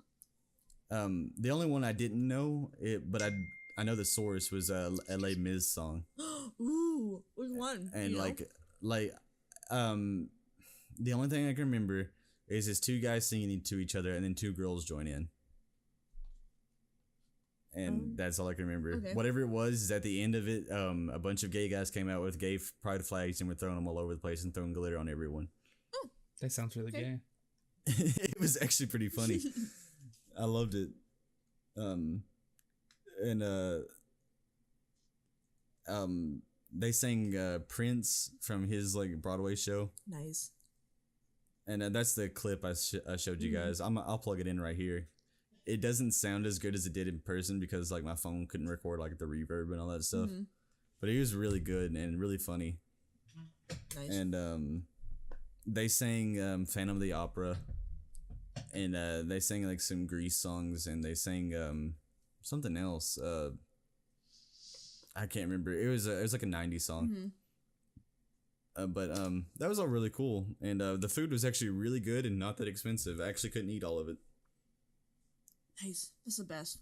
Speaker 1: The only one I didn't know but I know the source was L.A. Miz song,
Speaker 3: Ooh, which one?
Speaker 1: and
Speaker 3: You know?
Speaker 1: the only thing I can remember is his two guys singing to each other, and then two girls join in, and that's all I can remember.
Speaker 3: Okay.
Speaker 1: Whatever it was, is at the end of it, a bunch of gay guys came out with gay pride flags and were throwing them all over the place and throwing glitter on everyone.
Speaker 2: That sounds really
Speaker 3: Okay.
Speaker 2: gay.
Speaker 1: It was actually pretty funny. I loved it. They sang Prince from his like Broadway show,
Speaker 3: Nice.
Speaker 1: and that's the clip I showed you guys. I'll plug it in right here. It doesn't sound as good as it did in person because like my phone couldn't record like the reverb and all that stuff, but it was really good and really funny.
Speaker 3: Nice.
Speaker 1: And they sang Phantom of the Opera, and they sang like some Grease songs, and they sang something else. I can't remember. It was like a 90s song. But that was all really cool, and the food was actually really good and not that expensive. I actually couldn't eat all of it.
Speaker 3: Nice. That's the best.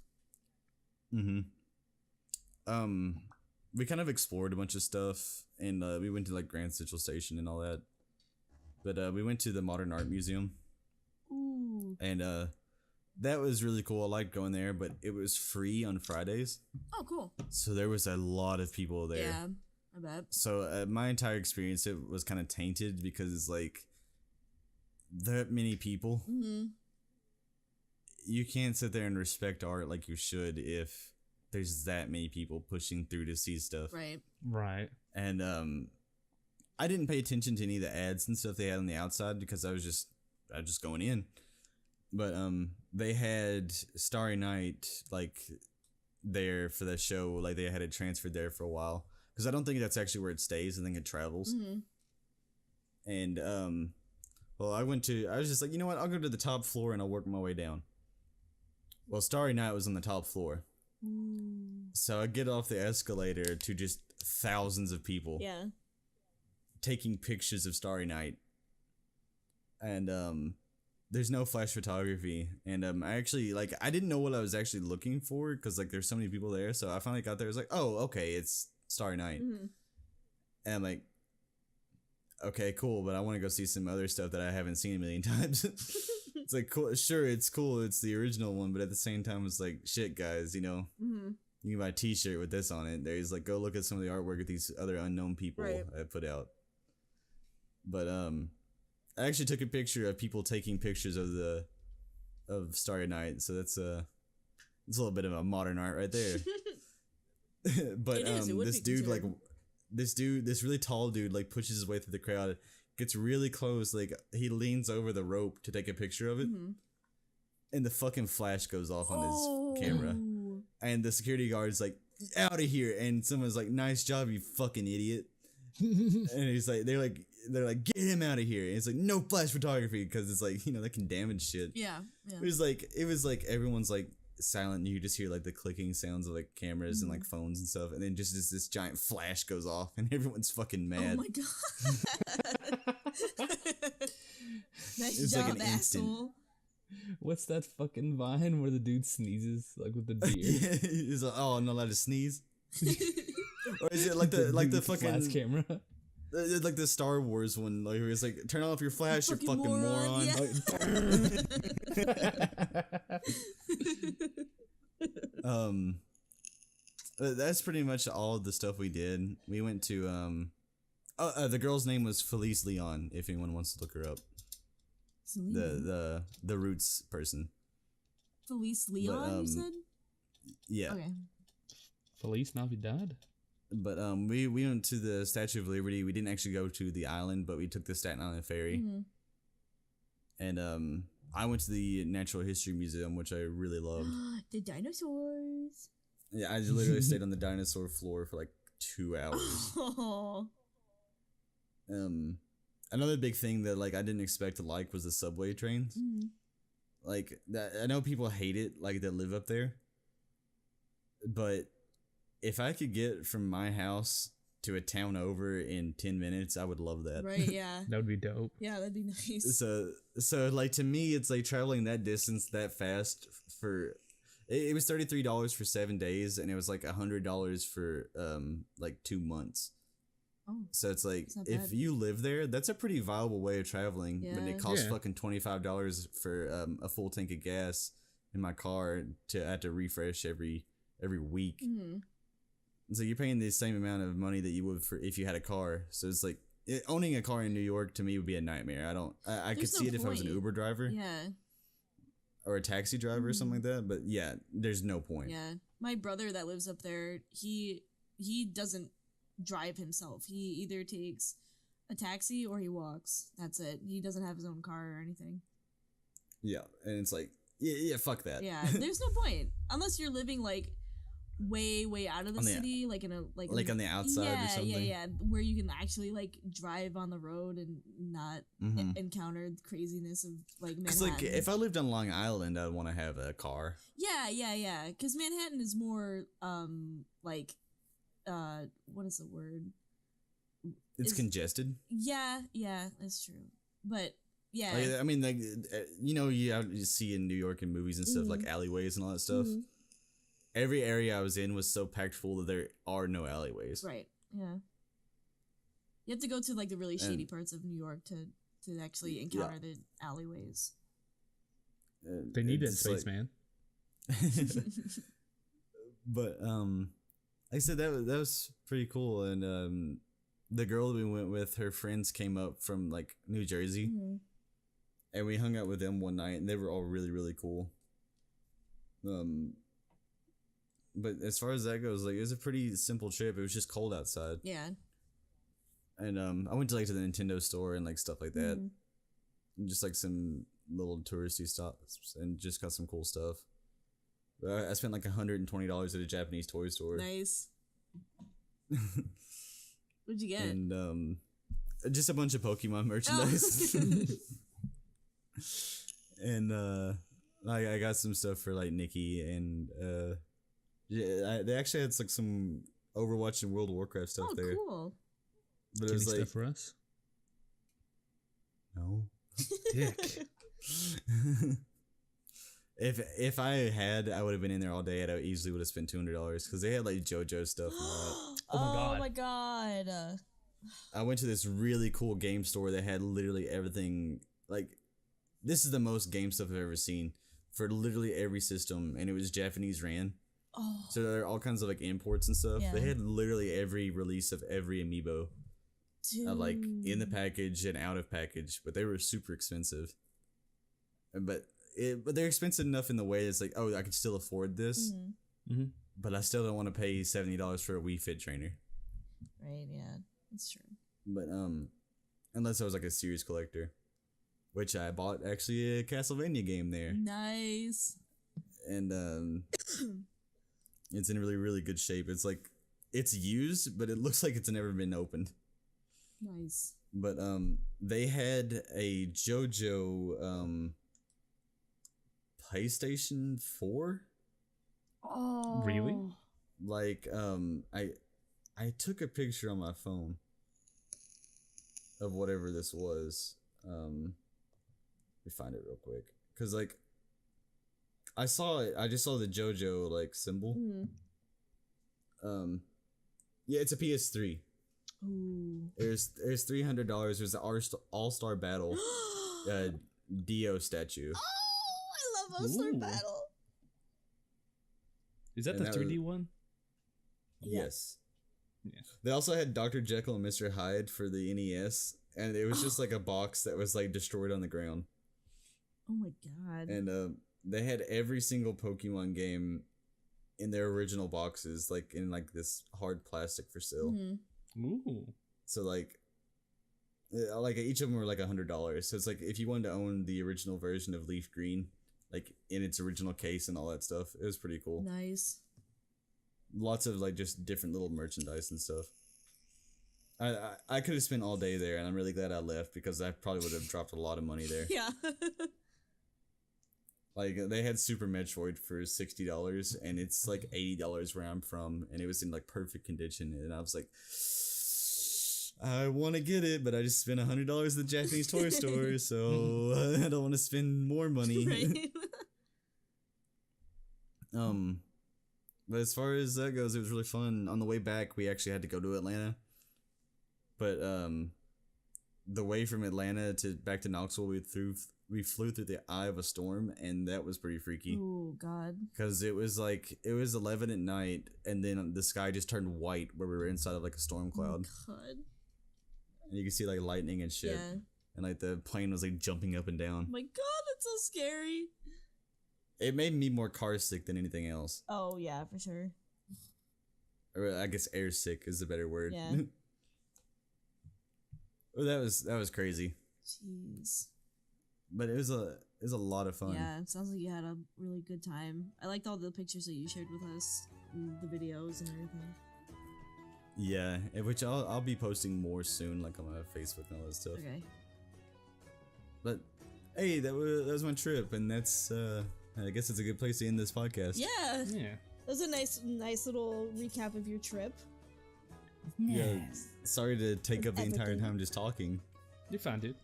Speaker 1: We kind of explored a bunch of stuff, and we went to like Grand Central Station and all that. But we went to the Modern Art Museum,
Speaker 3: Ooh.
Speaker 1: and that was really cool. I liked going there, but it was free on Fridays,
Speaker 3: Oh, cool.
Speaker 1: so there was a lot of people there.
Speaker 3: Yeah, I bet.
Speaker 1: So my entire experience, it was kind of tainted because like that many people,
Speaker 3: Mm-hmm.
Speaker 1: you can't sit there and respect art like you should if there's that many people pushing through to see stuff.
Speaker 3: Right.
Speaker 2: Right.
Speaker 1: And I didn't pay attention to any of the ads and stuff they had on the outside because I was just going in. But they had Starry Night like there for that show. Like they had it transferred there for a while because I don't think that's actually where it stays. I think it travels.
Speaker 3: Mm-hmm.
Speaker 1: And well, I was just like, you know what? I'll go to the top floor and I'll work my way down. Well, Starry Night was on the top floor.
Speaker 3: Ooh.
Speaker 1: So I get off the escalator to just thousands of people
Speaker 3: Yeah.
Speaker 1: taking pictures of Starry Night. And there's no flash photography. And I actually, like, I didn't know what I was actually looking for because, like, there's so many people there. So I finally got there. I was like, oh, okay, it's Starry Night.
Speaker 3: Mm-hmm.
Speaker 1: And I'm like, okay, cool, but I want to go see some other stuff that I haven't seen a million times. It's like, cool, sure, it's cool, it's the original one, but at the same time, it's like, shit, guys, you know,
Speaker 3: Mm-hmm.
Speaker 1: you can buy a t-shirt with this on it. There's like, go look at some of the artwork that these other unknown people
Speaker 3: Right.
Speaker 1: have put out. But I actually took a picture of people taking pictures of Starry Night, so it's a little bit of a modern art right there. But
Speaker 3: It is, it would
Speaker 1: this
Speaker 3: be
Speaker 1: dude like
Speaker 3: considered.
Speaker 1: this really tall dude like pushes his way through the crowd, gets really close, like he leans over the rope to take a picture of it,
Speaker 3: Mm-hmm.
Speaker 1: and the fucking flash goes off on his camera,
Speaker 3: Oh.
Speaker 1: and the security guard's like, out of here, and someone's like, nice job, you fucking idiot. And he's like, they're like get him out of here, and it's like, no flash photography, because it's like, you know, that can damage shit.
Speaker 3: Yeah. Yeah.
Speaker 1: It was like everyone's like silent, and you just hear like the clicking sounds of like cameras and like phones and stuff, and then just this giant flash goes off, and everyone's fucking mad.
Speaker 3: Oh my god. Nice
Speaker 1: It's
Speaker 3: job,
Speaker 1: like an instant.
Speaker 3: asshole.
Speaker 2: What's that fucking vine where the dude sneezes like with the deer?
Speaker 1: Yeah, he's like, oh, I'm not allowed to sneeze. Or is it like the
Speaker 2: dude with
Speaker 1: fucking
Speaker 2: flash camera?
Speaker 1: like the Star Wars one, like where it's like, turn off your flash, you fucking moron.
Speaker 3: Yeah.
Speaker 1: That's pretty much all of the stuff we did. We went to the girl's name was Felice Leon, if anyone wants to look her up. The Roots person.
Speaker 3: Felice Leon, you said?
Speaker 1: Yeah.
Speaker 3: Okay.
Speaker 2: Feliz Navidad.
Speaker 1: But we went to the Statue of Liberty. We didn't actually go to the island, but we took the Staten Island ferry.
Speaker 3: Mm-hmm.
Speaker 1: And I went to the Natural History Museum, which I really loved.
Speaker 3: The dinosaurs.
Speaker 1: Yeah, I literally stayed on the dinosaur floor for like 2 hours.
Speaker 3: Oh.
Speaker 1: Another big thing that like I didn't expect to like was the subway trains.
Speaker 3: Mm-hmm.
Speaker 1: Like that, I know people hate it, like that live up there. But if I could get from my house to a town over in 10 minutes, I would love that.
Speaker 3: Right, yeah.
Speaker 2: That would be dope.
Speaker 3: Yeah, that'd be nice.
Speaker 1: So like to me, it's like traveling that distance that fast for. It was $33 for 7 days, and it was like $100 for like 2 months.
Speaker 3: Oh.
Speaker 1: So it's like,
Speaker 3: not
Speaker 1: if
Speaker 3: bad.
Speaker 1: you live there, that's a pretty viable way of traveling. But
Speaker 3: Yeah.
Speaker 1: it costs
Speaker 2: Yeah.
Speaker 1: fucking $25 for a full tank of gas in my car to have to refresh every week.
Speaker 3: Mm-hmm.
Speaker 1: So you're paying the same amount of money that you would for if you had a car. So it's like owning a car in New York to me would be a nightmare. I could
Speaker 3: There's
Speaker 1: see
Speaker 3: no
Speaker 1: it if I was an
Speaker 3: point.
Speaker 1: Uber driver
Speaker 3: Yeah.
Speaker 1: or a taxi driver or something like that. But yeah, there's no point.
Speaker 3: Yeah. My brother that lives up there, he doesn't drive himself. He either takes a taxi or he walks. That's it. He doesn't have his own car or anything.
Speaker 1: Yeah, and it's like, yeah, fuck that.
Speaker 3: Yeah. There's no point. Unless you're living like way out of the
Speaker 1: On the-
Speaker 3: city, like in a
Speaker 1: like on the outside or something.
Speaker 3: Yeah, where you can actually like drive on the road and not
Speaker 1: Mhm.
Speaker 3: encounter the craziness of like
Speaker 1: Because
Speaker 3: Manhattan.
Speaker 1: like if I lived on Long Island, I'd want to have a car.
Speaker 3: Yeah. Because Manhattan is more like what is the word?
Speaker 1: It's congested.
Speaker 3: Yeah, that's true. But yeah,
Speaker 1: Like, I mean, like you see in New York in movies and stuff like alleyways and all that stuff.
Speaker 3: Mhm.
Speaker 1: Every area I was in was so packed full that there are no alleyways.
Speaker 3: right. Yeah. You have to go to like the really shady parts of New York to actually encounter the alleyways.
Speaker 2: They need that
Speaker 1: It's
Speaker 2: space,
Speaker 1: like-
Speaker 2: man.
Speaker 1: But like I said, that was pretty cool. And the girl we went with, her friends came up from like New Jersey,
Speaker 3: Mhm.
Speaker 1: and we hung out with them one night, and they were all really, really cool. But as far as that goes, like, it was a pretty simple trip. It was just cold outside.
Speaker 3: Yeah.
Speaker 1: And I went to like to the Nintendo store and like stuff like that.
Speaker 3: Mhm.
Speaker 1: And just like some little touristy stops and just got some cool stuff. I spent like $120 at a Japanese toy store.
Speaker 3: Nice. What'd you get?
Speaker 1: And just a bunch of Pokemon merchandise. And I got some stuff for like Nikki, and yeah, they actually had like some Overwatch and World of Warcraft stuff there.
Speaker 3: Cool.
Speaker 1: But it
Speaker 2: Kitty
Speaker 1: was like,
Speaker 2: stuff for us.
Speaker 1: no.
Speaker 2: Dick.
Speaker 1: If I had, I would have been in there all day, and I easily would have spent $200 because they had like JoJo stuff and all that.
Speaker 2: Oh my
Speaker 3: my god.
Speaker 1: I went to this really cool game store that had literally everything. Like, this is the most game stuff I've ever seen for literally every system, and it was Japanese ran.
Speaker 3: Oh.
Speaker 1: So there are all kinds of like imports and stuff.
Speaker 3: Yeah.
Speaker 1: They had literally every release of every amiibo, like in the package and out of package, but they were super expensive. But they're expensive enough in the way it's like, oh, I could still afford this, but I still don't want to pay $70 for a Wii Fit trainer.
Speaker 3: Right. Yeah. That's true.
Speaker 1: But unless I was like a serious collector, which I bought actually a Castlevania game there,
Speaker 3: Nice.
Speaker 1: and it's in really, really good shape. It's like, it's used, but it looks like it's never been opened.
Speaker 3: Nice.
Speaker 1: But they had a JoJo PlayStation 4.
Speaker 3: Oh.
Speaker 2: Really?
Speaker 1: Like I took a picture on my phone of whatever this was. Let me find it real quick, cause like I saw it. I just saw the JoJo like symbol. Yeah, it's a PS3.
Speaker 3: Ooh.
Speaker 1: There's $300. There's the All-Star Battle Dio statue.
Speaker 3: Oh, I love All-Star
Speaker 2: Ooh.
Speaker 3: Battle.
Speaker 2: Is that
Speaker 1: And
Speaker 2: the
Speaker 1: that
Speaker 2: 3D
Speaker 1: was-
Speaker 2: one?
Speaker 1: Yes.
Speaker 2: Yeah.
Speaker 1: They also had Dr. Jekyll and Mr. Hyde for the NES, and it was just like a box that was like destroyed on the ground.
Speaker 3: Oh my god.
Speaker 1: And they had every single Pokemon game in their original boxes, like in like this hard plastic for sale.
Speaker 2: Ooh.
Speaker 1: So like each of them were like $100. So it's like if you wanted to own the original version of Leaf Green, like in its original case and all that stuff, it was pretty cool.
Speaker 3: Nice.
Speaker 1: Lots of like just different little merchandise and stuff. I could have spent all day there, and I'm really glad I left because I probably would have dropped a lot of money there.
Speaker 3: Yeah.
Speaker 1: Like they had Super Metroid for $60, and it's like $80 where I'm from, and it was in like perfect condition, and I was like, I want to get it, but I just spent $100 at the Japanese toy store, so I don't want to spend more money.
Speaker 3: Right.
Speaker 1: But as far as that goes, it was really fun. On the way back, we actually had to go to Atlanta, but the way from Atlanta to back to Knoxville, we flew through the eye of a storm, and that was pretty freaky.
Speaker 3: Oh god.
Speaker 1: Because it was 11 at night, and then the sky just turned white where we were inside of like a storm cloud.
Speaker 3: Oh god.
Speaker 1: And you could see like lightning and shit.
Speaker 3: Yeah.
Speaker 1: And like the plane was like jumping up and down.
Speaker 3: Oh my god, that's so scary.
Speaker 1: It made me more car sick than anything else.
Speaker 3: Oh yeah, for sure.
Speaker 1: Or I guess air sick is the better word.
Speaker 3: Yeah.
Speaker 1: Well, that was crazy.
Speaker 3: Jeez.
Speaker 1: But it was a lot of fun.
Speaker 3: Yeah, it sounds like you had a really good time. I liked all the pictures that you shared with us, and the videos and everything.
Speaker 1: Yeah, which I'll be posting more soon, like on my Facebook and all that stuff.
Speaker 3: Okay.
Speaker 1: But hey, that was my trip, and that's I guess it's a good place to end this podcast.
Speaker 3: Yeah.
Speaker 2: Yeah.
Speaker 3: That was a nice little recap of your trip.
Speaker 1: Yeah. Sorry to take up the entire
Speaker 3: Everything.
Speaker 1: time just talking.
Speaker 2: You're fine, dude.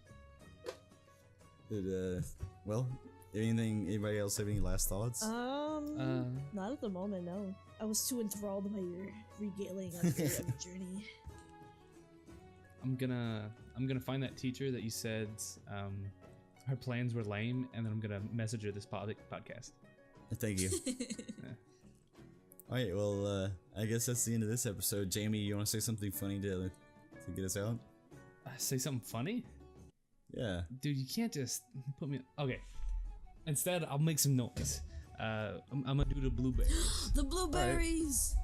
Speaker 1: But, well, anybody else have any last thoughts?
Speaker 3: Not at the moment, no. I was too enthralled by your regaling of your journey.
Speaker 2: I'm gonna find that teacher that you said her plans were lame, and then I'm gonna message her this podcast.
Speaker 1: Thank you. Alright, well, I guess that's the end of this episode. Jamie, you want to say something funny to get us out?
Speaker 2: Say something funny?
Speaker 1: Yeah.
Speaker 2: Dude, you can't just put me. Okay. Instead, I'll make some noise. I'm gonna do the blueberries.
Speaker 3: The blueberries.